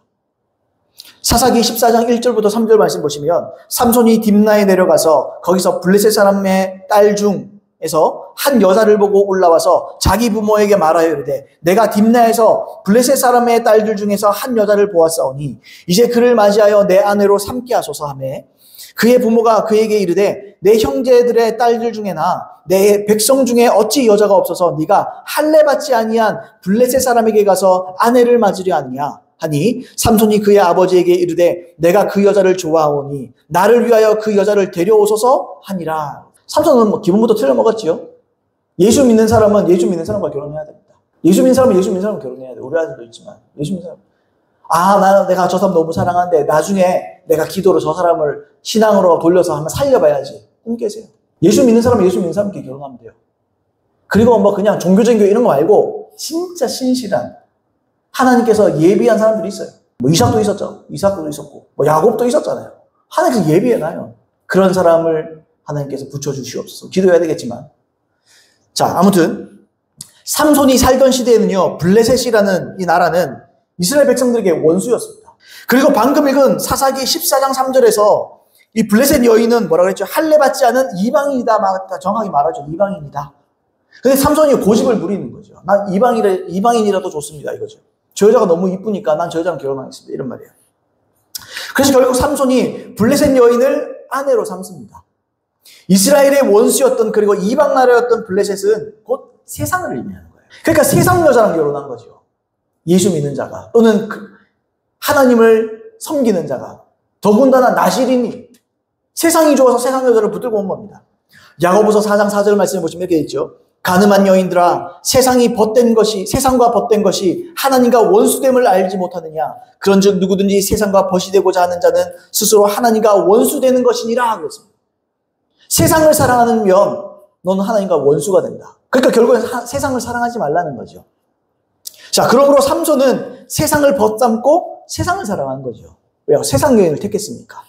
사사기 14장 1절부터 3절 말씀 보시면 삼손이 딥나에 내려가서 거기서 블레셋 사람의 딸 중에서 한 여자를 보고 올라와서 자기 부모에게 말하여 이르되 내가 딥나에서 블레셋 사람의 딸들 중에서 한 여자를 보았사오니 이제 그를 맞이하여 내 아내로 삼게 하소서 하매 그의 부모가 그에게 이르되 내 형제들의 딸들 중에나 내 백성 중에 어찌 여자가 없어서 네가 할례 받지 아니한 블레셋 사람에게 가서 아내를 맞으려 하느냐 하니 삼손이 그의 아버지에게 이르되 내가 그 여자를 좋아하오니 나를 위하여 그 여자를 데려오소서 하니라. 삼손은 기본부터 틀려먹었지요. 예수 믿는 사람은 예수 믿는 사람과 결혼해야 됩니다. 예수 믿는 사람은 예수 믿는 사람과 결혼해야 돼요. 우리 아들도 있지만 예수 믿는 사람 내가 저 사람 너무 사랑하는데 나중에 내가 기도로 저 사람을 신앙으로 돌려서 한번 살려봐야지. 꿈 깨세요. 예수 믿는 사람은 예수 믿는 사람께 결혼하면 돼요. 그리고 그냥 종교쟁교 이런 거 말고 진짜 신실한 하나님께서 예비한 사람들이 있어요. 이삭도 있었죠. 이삭도 있었고 야곱도 있었잖아요. 하나님께서 예비해놔요. 그런 사람을 하나님께서 붙여주시옵소서. 기도해야 되겠지만 자, 아무튼 삼손이 살던 시대에는요 블레셋이라는 이 나라는 이스라엘 백성들에게 원수였습니다. 그리고 방금 읽은 사사기 14장 3절에서 이 블레셋 여인은 뭐라 그랬죠? 할례 받지 않은 이방인이다. 정확하게 말하죠. 이방인이다. 근데 삼손이 고집을 부리는 거죠. 난 이방인이라도 좋습니다. 이거죠. 저 여자가 너무 이쁘니까 난 저 여자랑 결혼하겠습니다. 이런 말이에요. 그래서 결국 삼손이 블레셋 여인을 아내로 삼습니다. 이스라엘의 원수였던 그리고 이방 나라였던 블레셋은 곧 세상을 의미하는 거예요. 그러니까 세상 여자랑 결혼한 거죠. 예수 믿는 자가 또는 하나님을 섬기는 자가 더군다나 나시린이 세상이 좋아서 세상 여자를 붙들고 온 겁니다. 야고보서 4장 4절 말씀해 보시면 이렇게 있죠. 가늠한 여인들아 세상과 벗된 것이 하나님과 원수됨을 알지 못하느냐. 그런즉 누구든지 세상과 벗이 되고자 하는 자는 스스로 하나님과 원수되는 것이니라 그랬습니다. 세상을 사랑하면 너는 하나님과 원수가 된다. 그러니까 결국엔 세상을 사랑하지 말라는 거죠. 자, 그러므로 삼손은 세상을 벗삼고 세상을 사랑하는 거죠. 왜요? 세상 여인을 택했으니까.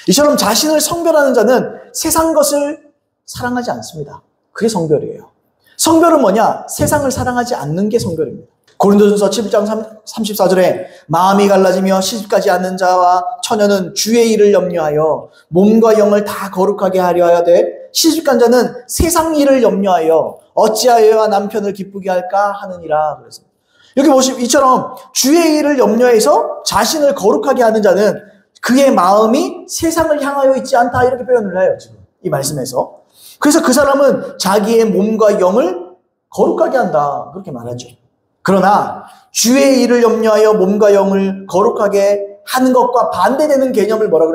이처럼 자신을 성별하는 자는 세상 것을 사랑하지 않습니다. 그게 성별이에요. 성별은 뭐냐? 세상을 사랑하지 않는 게 성별입니다. 고린도전서 7장 34절에 마음이 갈라지며 시집가지 않는 자와 처녀는 주의 일을 염려하여 몸과 영을 다 거룩하게 하려 하여 돼 시집간 자는 세상 일을 염려하여 어찌하여야 남편을 기쁘게 할까 하느니라 그랬습니다. 여기 보시면 이처럼 주의 일을 염려해서 자신을 거룩하게 하는 자는 그의 마음이 세상을 향하여 있지 않다 이렇게 표현을 해요. 지금 이 말씀에서. 그래서 그 사람은 자기의 몸과 영을 거룩하게 한다 그렇게 말하죠. 그러나 주의 일을 염려하여 몸과 영을 거룩하게 하는 것과 반대되는 개념을 뭐라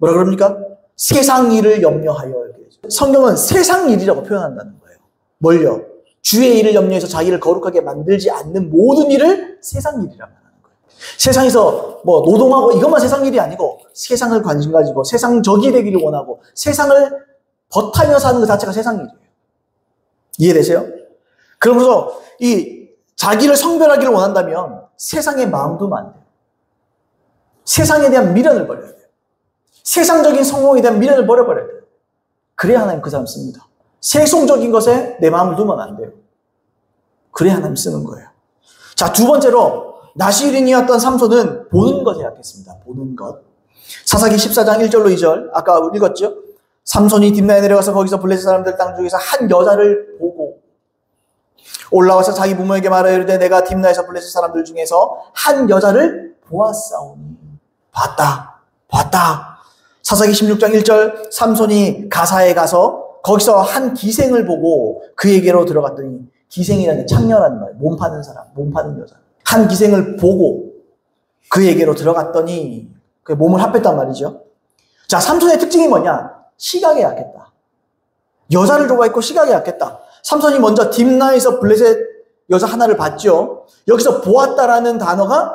그럽니까? 세상 일을 염려하여. 성경은 세상 일이라고 표현한다는 거예요. 뭘요? 주의 일을 염려해서 자기를 거룩하게 만들지 않는 모든 일을 세상 일이라고 하는 거예요. 세상에서 뭐 노동하고 이것만 세상 일이 아니고 세상을 관심 가지고 세상적이 되기를 원하고 세상을 버타며 사는 것 자체가 세상 일이에요. 이해되세요? 그러면서 이 자기를 성별하기를 원한다면 세상에 마음 두면 안 돼요. 세상에 대한 미련을 버려야 돼요. 세상적인 성공에 대한 미련을 버려버려야 돼요. 그래야 하나님 그 사람 씁니다. 세속적인 것에 내 마음을 두면 안 돼요. 그래야 하나님 쓰는 거예요. 자, 두 번째로 나시린이었던 삼손은 보는 것에 약했습니다. 보는 것. 사사기 14장 1절로 2절 아까 읽었죠? 삼손이 딥나에 내려가서 거기서 블레셋 사람들 땅 중에서 한 여자를 보고 올라와서 자기 부모에게 말하여 이르되 내가 딥나에서 블레셋 사람들 중에서 한 여자를 보았사오니. 봤다. 사사기 16장 1절 삼손이 가사에 가서 거기서 한 기생을 보고 그에게로 들어갔더니 기생이라는 게 창녀라는 말, 몸 파는 사람, 몸 파는 여자. 한 기생을 보고 그에게로 들어갔더니 그 몸을 합했단 말이죠. 자, 삼손의 특징이 뭐냐? 시각에 약했다. 여자를 좋아했고 시각에 약했다. 삼손이 먼저 딥나에서 블레셋 여자 하나를 봤죠. 여기서 보았다라는 단어가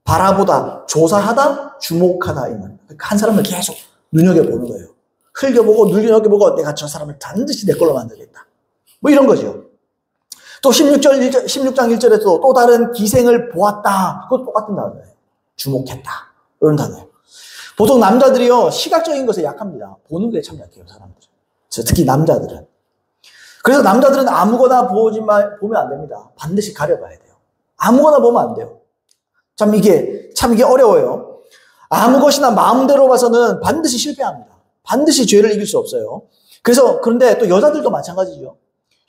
바라보다, 조사하다, 주목하다 이 말입니다. 한 사람을 계속 눈여겨보는 거예요. 흘겨보고 눈여겨보고 내가 저 사람을 반드시 내 걸로 만들겠다. 뭐 이런 거죠. 또 16장 1절에서 또 다른 기생을 보았다. 그것도 똑같은 단어예요. 주목했다. 이런 단어예요. 보통 남자들이요, 시각적인 것에 약합니다. 보는 게 참 약해요, 사람들. 특히 남자들은. 그래서 남자들은 아무거나 보면 안 됩니다. 반드시 가려봐야 돼요. 아무거나 보면 안 돼요. 참 이게 어려워요. 아무 것이나 마음대로 봐서는 반드시 실패합니다. 반드시 죄를 이길 수 없어요. 그런데 또 여자들도 마찬가지죠.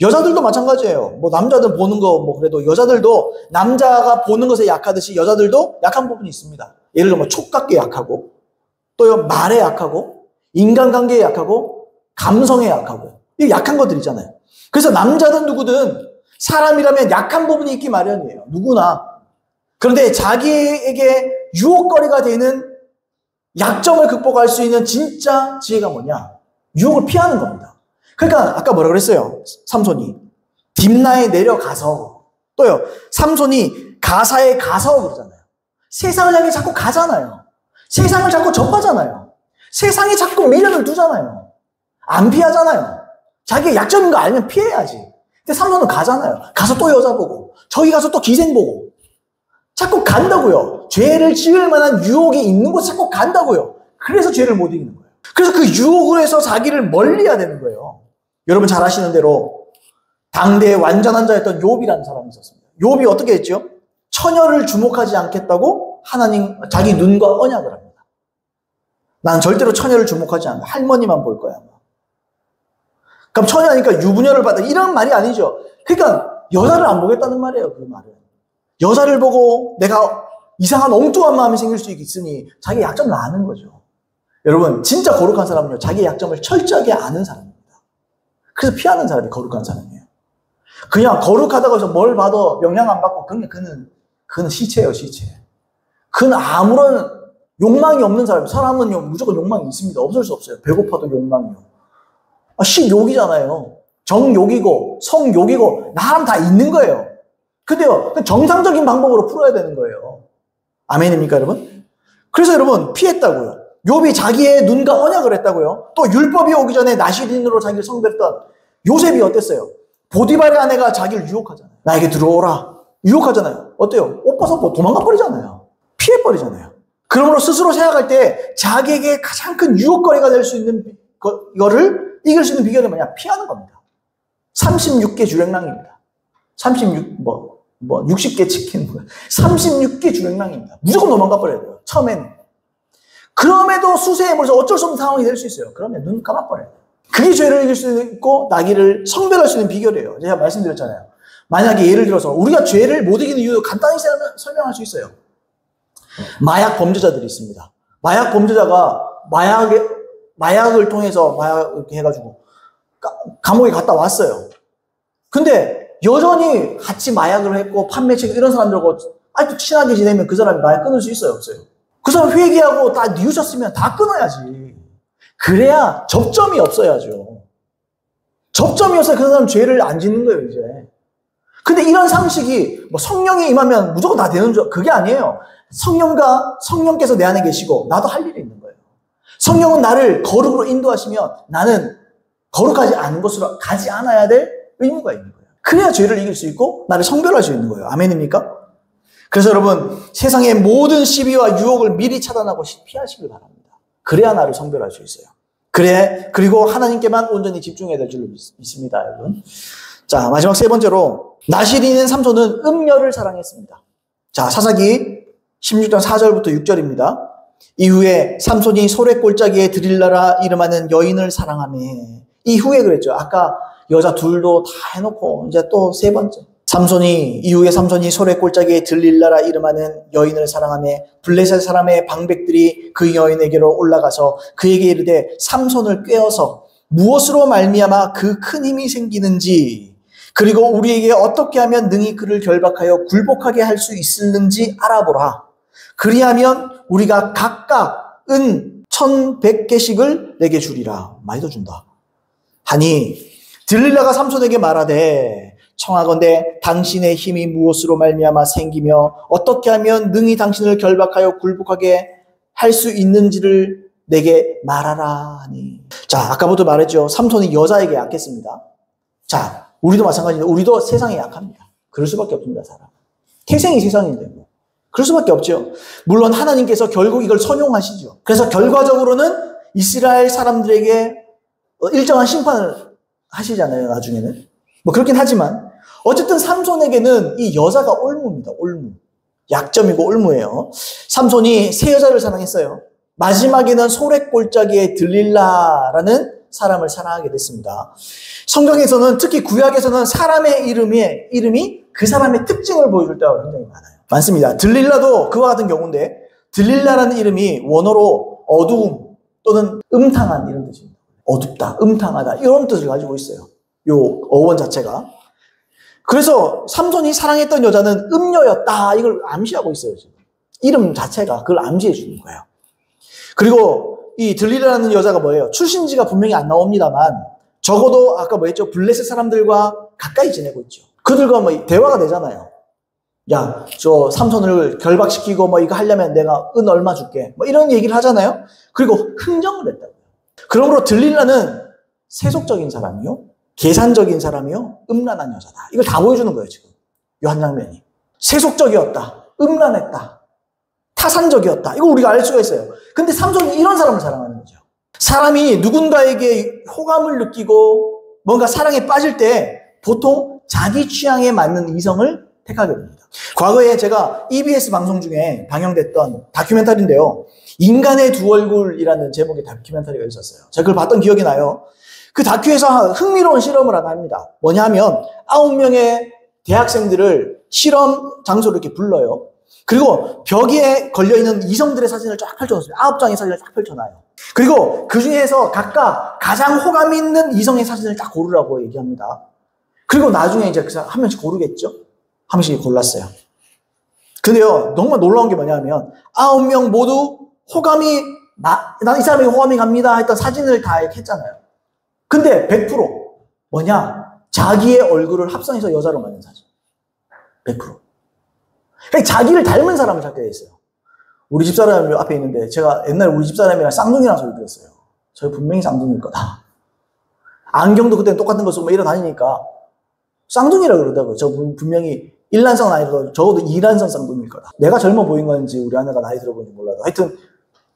여자들도 마찬가지예요. 뭐 남자들 보는 거 뭐 그래도 여자들도 남자가 보는 것에 약하듯이 여자들도 약한 부분이 있습니다. 예를 들어 뭐 촉각에 약하고 또 말에 약하고 인간관계에 약하고 감성에 약하고 이 약한 것들 있잖아요. 그래서 남자든 누구든 사람이라면 약한 부분이 있기 마련이에요. 누구나. 그런데 자기에게 유혹거리가 되는 약점을 극복할 수 있는 진짜 지혜가 뭐냐? 유혹을 피하는 겁니다. 그러니까 아까 뭐라 그랬어요? 삼손이 딥나에 내려가서 또요. 삼손이 가사에 가서 그러잖아요. 세상을 향해 자꾸 가잖아요. 세상을 자꾸 접하잖아요. 세상에 자꾸 미련을 두잖아요. 안 피하잖아요. 자기의 약점인 거 알면 피해야지. 근데 삼손은 가잖아요. 가서 또 여자 보고 저기 가서 또 기생 보고 자꾸 간다고요. 죄를 지을 만한 유혹이 있는 곳에 자꾸 간다고요. 그래서 죄를 못 이기는 거예요. 그래서 그 유혹을 해서 자기를 멀리해야 되는 거예요. 여러분 잘 아시는 대로 당대의 완전한 자였던 욥이라는 사람이 있었습니다. 욥이 어떻게 했죠? 처녀를 주목하지 않겠다고 하나님 자기 눈과 언약을 합니다. 난 절대로 처녀를 주목하지 않아. 할머니만 볼 거야. 그럼 처녀니까 유부녀를 받아. 이런 말이 아니죠. 그러니까 여자를 안 보겠다는 말이에요. 그 말은. 여자를 보고 내가 이상한 엉뚱한 마음이 생길 수 있으니 자기의 약점을 아는 거죠. 여러분, 진짜 거룩한 사람은요, 자기의 약점을 철저하게 아는 사람입니다. 그래서 피하는 사람이 거룩한 사람이에요. 그냥 거룩하다고 해서 뭘 봐도 영향 안 받고, 그는 시체예요, 시체. 그는 아무런 욕망이 없는 사람이에요. 사람은요, 무조건 욕망이 있습니다. 없을 수 없어요. 배고파도 욕망이요. 식욕이잖아요. 정욕이고, 성욕이고, 나름 다 있는 거예요. 근데요, 정상적인 방법으로 풀어야 되는 거예요. 아멘입니까, 여러분? 그래서 여러분, 피했다고요. 욥이 자기의 눈과 언약을 했다고요. 또 율법이 오기 전에 나시린으로 자기를 성별했던 요셉이 어땠어요? 보디발의 아내가 자기를 유혹하잖아요. 나에게 들어오라. 유혹하잖아요. 어때요? 옷 벗어 도망가 버리잖아요. 피해버리잖아요. 그러므로 스스로 생각할 때 자기에게 가장 큰 유혹거리가 될 수 있는 거를 이길 수 있는 비결이 뭐냐? 피하는 겁니다. 36개 주랭랑입니다. 60개 치킨, 36개 주랭랑입니다. 무조건 도망가 버려야 돼요. 처음에는. 그럼에도 수세에 몰려서 어쩔 수 없는 상황이 될 수 있어요. 그러면 눈 감아버려요. 그게 죄를 이길 수 있고 나기를 성별할 수 있는 비결이에요. 제가 말씀드렸잖아요. 만약에 예를 들어서 우리가 죄를 못 이기는 이유 간단히 설명할 수 있어요. 마약 범죄자들이 있습니다. 마약 범죄자가 마약을 통해서 이렇게 해가지고 감옥에 갔다 왔어요. 근데 여전히 같이 마약을 했고 판매책 이런 사람들하고 아직도 친하게 지내면 그 사람이 마약 끊을 수 있어요, 없어요? 그 사람 회개하고 다 뉘우쳤으면 다 끊어야지. 그래야 접점이 없어야죠. 접점이 없어야 그 사람 죄를 안 짓는 거예요, 이제. 근데 이런 상식이 성령이 임하면 무조건 다 되는 줄, 그게 아니에요. 성령께서 내 안에 계시고 나도 할 일이 있는 거예요. 성령은 나를 거룩으로 인도하시면 나는 거룩하지 않은 곳으로 가지 않아야 될 의무가 있는 거예요. 그래야 죄를 이길 수 있고 나를 성별할 수 있는 거예요. 아멘입니까? 그래서 여러분, 세상의 모든 시비와 유혹을 미리 차단하고 피하시길 바랍니다. 그래야 나를 성별할 수 있어요. 그리고 하나님께만 온전히 집중해야 될 줄로 믿습니다, 여러분. 자, 마지막 세 번째로, 나시린인 삼손은 음녀를 사랑했습니다. 자, 사사기 16장 4절부터 6절입니다. 이후에 삼손이 소래골짜기에 드릴라라 이름하는 여인을 사랑하며, 이후에 그랬죠. 아까 여자 둘도 다 해놓고, 이제 또 세 번째. 이후에 삼손이 소래골짜기에 들릴라라 이름하는 여인을 사랑하며 블레셋 사람의 방백들이 그 여인에게로 올라가서 그에게 이르되 삼손을 꾀어서 무엇으로 말미암아 그 큰 힘이 생기는지 그리고 우리에게 어떻게 하면 능히 그를 결박하여 굴복하게 할 수 있을는지 알아보라. 그리하면 우리가 각각 은 1,100개씩을 내게 주리라. 많이 더 준다. 하니 들릴라가 삼손에게 말하되 청하건대 당신의 힘이 무엇으로 말미암아 생기며 어떻게 하면 능히 당신을 결박하여 굴복하게 할 수 있는지를 내게 말하라 하니. 자, 아까부터 말했죠. 삼손이 여자에게 약했습니다. 자, 우리도 마찬가지인데 우리도 세상에 약합니다. 그럴 수밖에 없습니다, 사람. 태생이 세상인데 뭐. 그럴 수밖에 없죠. 물론 하나님께서 결국 이걸 선용하시죠. 그래서 결과적으로는 이스라엘 사람들에게 일정한 심판을 하시잖아요, 나중에는. 뭐 그렇긴 하지만 어쨌든 삼손에게는 이 여자가 올무입니다. 올무. 약점이고 올무예요. 삼손이 세 여자를 사랑했어요. 마지막에는 소래골짜기에 들릴라라는 사람을 사랑하게 됐습니다. 성경에서는 특히 구약에서는 사람의 이름이 그 사람의 특징을 보여줄 때가 굉장히 많습니다. 들릴라도 그와 같은 경우인데 들릴라라는 이름이 원어로 어두움 또는 음탕한 이런 뜻입니다. 어둡다, 음탕하다 이런 뜻을 가지고 있어요. 요 어원 자체가. 그래서 삼손이 사랑했던 여자는 음녀였다. 이걸 암시하고 있어요. 지금. 이름 자체가 그걸 암시해 주는 거예요. 그리고 이 들릴라라는 여자가 뭐예요? 출신지가 분명히 안 나옵니다만 적어도 아까 뭐 했죠? 블레셋 사람들과 가까이 지내고 있죠. 그들과 뭐 대화가 되잖아요. 야, 저 삼손을 결박시키고 뭐 이거 하려면 내가 은 얼마 줄게. 뭐 이런 얘기를 하잖아요. 그리고 흥정을 했다고요. 그러므로 들릴라는 세속적인 사람이요. 계산적인 사람이요. 음란한 여자다. 이걸 다 보여주는 거예요, 지금. 이 한 장면이. 세속적이었다. 음란했다. 타산적이었다. 이거 우리가 알 수가 있어요. 근데 삼손이 이런 사람을 사랑하는 거죠. 사람이 누군가에게 호감을 느끼고 뭔가 사랑에 빠질 때 보통 자기 취향에 맞는 이성을 택하게 됩니다. 과거에 제가 EBS 방송 중에 방영됐던 다큐멘터리인데요. 인간의 두 얼굴이라는 제목의 다큐멘터리가 있었어요. 제가 그걸 봤던 기억이 나요. 그 다큐에서 흥미로운 실험을 하나 합니다. 뭐냐 하면 9명의 대학생들을 실험 장소로 이렇게 불러요. 그리고 벽에 걸려있는 이성들의 사진을 쫙 펼쳐놓습니다. 9장의 사진을 쫙 펼쳐놔요. 그리고 그 중에서 각각 가장 호감 있는 이성의 사진을 딱 고르라고 얘기합니다. 그리고 나중에 이제 한 명씩 고르겠죠? 한 명씩 골랐어요. 근데요, 정말 놀라운 게 뭐냐면 9명 모두 호감이 난 이 사람이 호감이 갑니다 했던 사진을 다 이렇게 했잖아요. 근데 100% 뭐냐? 자기의 얼굴을 합성해서 여자로 만든 사진. 100%. 그러니까 자기를 닮은 사람을 찾게 돼 있어요. 우리 집사람이 앞에 있는데 제가 옛날에 우리 집사람이랑 쌍둥이라는 소리 들었어요. 저 분명히 쌍둥이일 거다. 안경도 그때는 똑같은 거 쓰고 막 이러다니니까 쌍둥이라고 그러더라고요. 저 분명히 1난성 나이도 적어도 2난성 쌍둥이일 거다. 내가 젊어 보인 건지 우리 아내가 나이 들어 보인지 몰라도 하여튼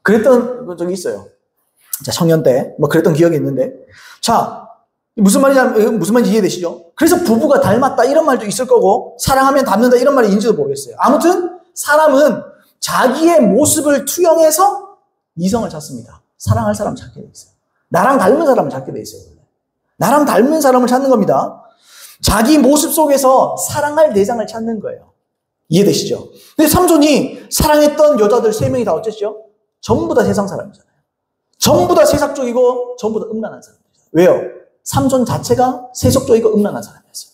그랬던 적이 있어요. 자, 청년 때 뭐 그랬던 기억이 있는데 자 무슨 말인지 이해되시죠? 그래서 부부가 닮았다 이런 말도 있을 거고 사랑하면 닮는다 이런 말인지도 모르겠어요. 아무튼 사람은 자기의 모습을 투영해서 이성을 찾습니다. 사랑할 사람 찾게 돼 있어요. 나랑 닮은 사람을 찾게 돼 있어요. 원래. 나랑 닮은 사람을 찾는 겁니다. 자기 모습 속에서 사랑할 대상을 찾는 거예요. 이해되시죠? 근데 삼손이 사랑했던 여자들 3명이 다 어쨌죠? 전부 다 세상 사람이잖아요. 전부 다 세상적이고 전부 다 음란한 사람이잖아요. 왜요? 삼손 자체가 세속적이고 음란한 사람이었어요.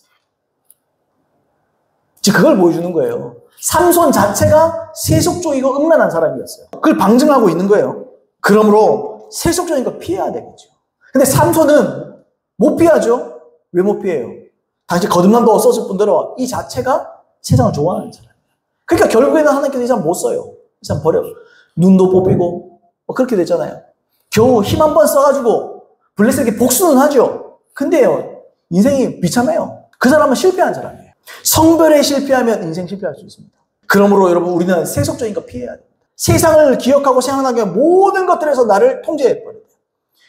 지금 그걸 보여주는 거예요. 삼손 자체가 세속적이고 음란한 사람이었어요. 그걸 방증하고 있는 거예요. 그러므로 세속적인 거 피해야 되겠죠. 근데 삼손은 못 피하죠. 왜 못 피해요? 당시 거듭남도 썼을 뿐더러 이 자체가 세상을 좋아하는 사람이에요. 그러니까 결국에는 하나님께서 이 사람 못 써요. 이 사람 버려. 눈도 뽑히고 뭐 그렇게 됐잖아요. 겨우 힘 한 번 써가지고 블레셋에게 복수는 하죠. 근데요, 인생이 비참해요. 그 사람은 실패한 사람이에요. 성별에 실패하면 인생 실패할 수 있습니다. 그러므로 여러분 우리는 세속적인 거 피해야 돼요. 세상을 기억하고 생각하게 모든 것들에서 나를 통제해버려요.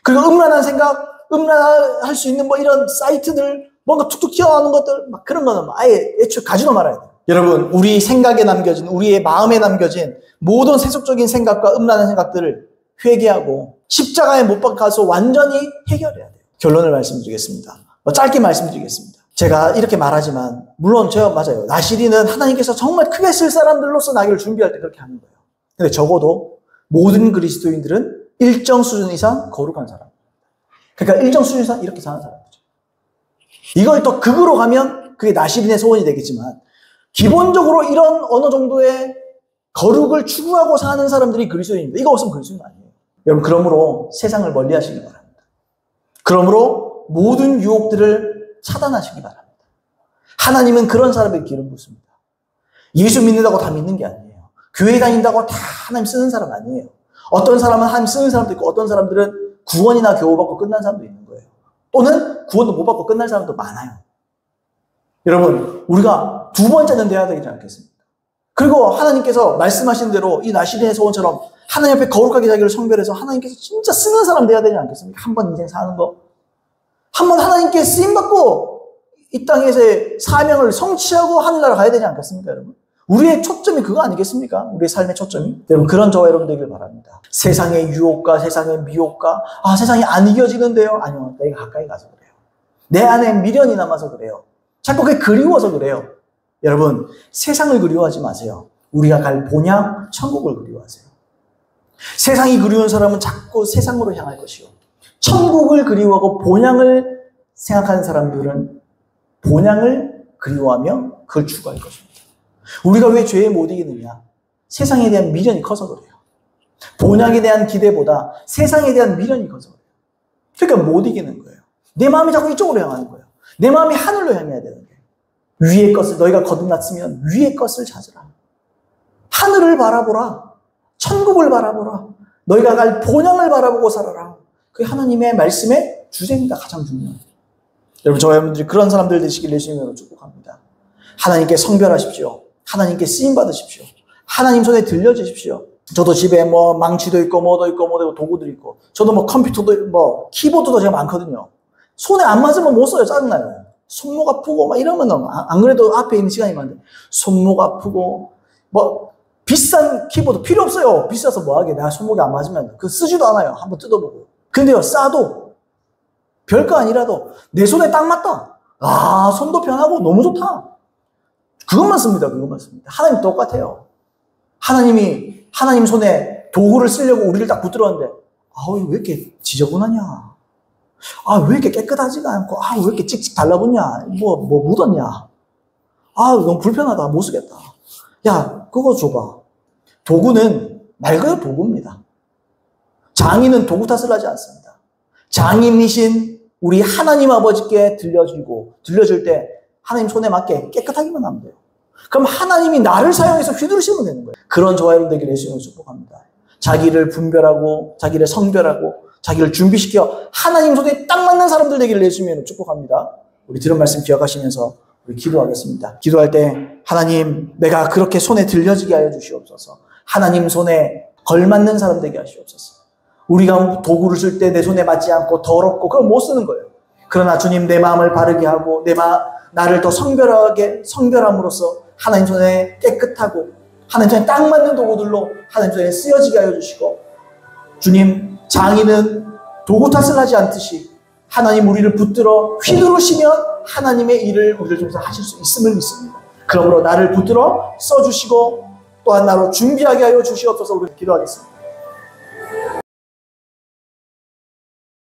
그리고 음란한 생각, 음란할 수 있는 뭐 이런 사이트들, 뭔가 툭툭 튀어나오는 것들, 막 그런 거는 아예 애초에 가지도 말아야 돼요. 여러분, 우리 생각에 남겨진, 우리의 마음에 남겨진 모든 세속적인 생각과 음란한 생각들을 회개하고 십자가에 못 박아서 완전히 해결해야 돼요. 결론을 말씀드리겠습니다. 짧게 말씀드리겠습니다. 제가 이렇게 말하지만 물론 제가 맞아요. 나시리는 하나님께서 정말 크게 쓸 사람들로서 나기를 준비할 때 그렇게 하는 거예요. 근데 적어도 모든 그리스도인들은 일정 수준 이상 거룩한 사람. 그러니까 일정 수준 이상 이렇게 사는 사람이죠. 이걸 또 극으로 가면 그게 나시린의 소원이 되겠지만 기본적으로 이런 어느 정도의 거룩을 추구하고 사는 사람들이 그리스도인입니다. 이거 없으면 그리스도인 아니에요. 여러분 그러므로 세상을 멀리 하시기 바랍니다. 그러므로 모든 유혹들을 차단하시기 바랍니다. 하나님은 그런 사람에게 기름 붓습니다. 예수 믿는다고 다 믿는 게 아니에요. 교회 다닌다고 다 하나님 쓰는 사람 아니에요. 어떤 사람은 하나님 쓰는 사람도 있고 어떤 사람들은 구원이나 교훈받고 끝난 사람도 있는 거예요. 또는 구원도 못 받고 끝날 사람도 많아요. 여러분 우리가 두 번째는 돼야 되지 않겠습니까? 그리고 하나님께서 말씀하신 대로 이 나시린의 소원처럼 하나님 앞에 거룩하게 자기를 성별해서 하나님께서 진짜 쓰는 사람 돼야 되지 않겠습니까? 한 번 인생 사는 거. 한 번 하나님께 쓰임받고 이 땅에서의 사명을 성취하고 하늘나라 가야 되지 않겠습니까, 여러분? 우리의 초점이 그거 아니겠습니까? 우리의 삶의 초점이. 여러분 그런 저와 여러분 되길 바랍니다. 세상의 유혹과 세상의 미혹과 세상이 안 이겨지는데요. 아니요. 내가 가까이 가서 그래요. 내 안에 미련이 남아서 그래요. 자꾸 그게 그리워서 그래요. 여러분 세상을 그리워하지 마세요. 우리가 갈 본향 천국을 그리워하세요. 세상이 그리운 사람은 자꾸 세상으로 향할 것이요. 천국을 그리워하고 본향을 생각하는 사람들은 본향을 그리워하며 그걸 추구할 것입니다. 우리가 왜 죄에 못 이기느냐? 세상에 대한 미련이 커서 그래요. 본향에 대한 기대보다 세상에 대한 미련이 커서 그래요. 그러니까 못 이기는 거예요. 내 마음이 자꾸 이쪽으로 향하는 거예요. 내 마음이 하늘로 향해야 되는 거예요. 위의 것을 너희가 거듭났으면 위의 것을 찾으라. 하늘을 바라보라. 천국을 바라보라. 너희가 갈 본향을 바라보고 살아라. 그게 하나님의 말씀의 주제입니다. 가장 중요한. 여러분 저와 여러분들이 그런 사람들 되시길 예수님으로 축복합니다. 하나님께 성별하십시오. 하나님께 쓰임받으십시오. 하나님 손에 들려주십시오. 저도 집에 뭐 망치도 있고 뭐도 있고 뭐도 도구도 있고 저도 뭐 컴퓨터도 뭐 키보드도 제가 많거든요. 손에 안 맞으면 못 써요. 짜증나요. 손목 아프고 막 이러면 안 그래도 앞에 있는 시간이 많은데 손목 아프고 뭐 비싼 키보드 필요 없어요. 비싸서 뭐하게. 내가 손목이 안 맞으면 그거 쓰지도 않아요. 한번 뜯어보고. 근데요, 싸도 별거 아니라도 내 손에 딱 맞다. 아, 손도 편하고 너무 좋다. 그것만 씁니다. 그것만 씁니다. 하나님 똑같아요. 하나님 손에 도구를 쓰려고 우리를 딱 붙들었는데, 아우, 왜 이렇게 지저분하냐? 아, 왜 이렇게 깨끗하지가 않고, 아, 왜 이렇게 찍찍 달라붙냐? 뭐 묻었냐? 아, 너무 불편하다. 못 쓰겠다. 야, 그거 줘봐. 도구는 말 그대로 도구입니다. 장인은 도구 탓을 하지 않습니다. 장인이신 우리 하나님 아버지께 들려줄 때 하나님 손에 맞게 깨끗하기만 하면 돼요. 그럼 하나님이 나를 사용해서 휘두르시면 되는 거예요. 그런 저와 여러분 되기를 예수님을 축복합니다. 자기를 분별하고, 자기를 성별하고, 자기를 준비시켜 하나님 손에 딱 맞는 사람들 되기를 예수님으로 축복합니다. 우리 들은 말씀 기억하시면서 우리 기도하겠습니다. 기도할 때 하나님, 내가 그렇게 손에 들려지게 하여 주시옵소서. 하나님 손에 걸맞는 사람 되게 하시옵소서. 우리가 도구를 쓸 때 내 손에 맞지 않고 더럽고 그걸 못 쓰는 거예요. 그러나 주님, 내 마음을 바르게 하고 나를 더 성별함으로써 하나님 손에 깨끗하고 하나님 손에 딱 맞는 도구들로 하나님 손에 쓰여지게 하여 주시고, 주님, 장인은 도구 탓을 하지 않듯이 하나님 우리를 붙들어 휘두르시면 하나님의 일을 우리를 통해서 하실 수 있음을 믿습니다. 그러므로 나를 붙들어 써주시고 또한 나로 준비하게 하여 주시옵소서. 우리 기도하겠습니다.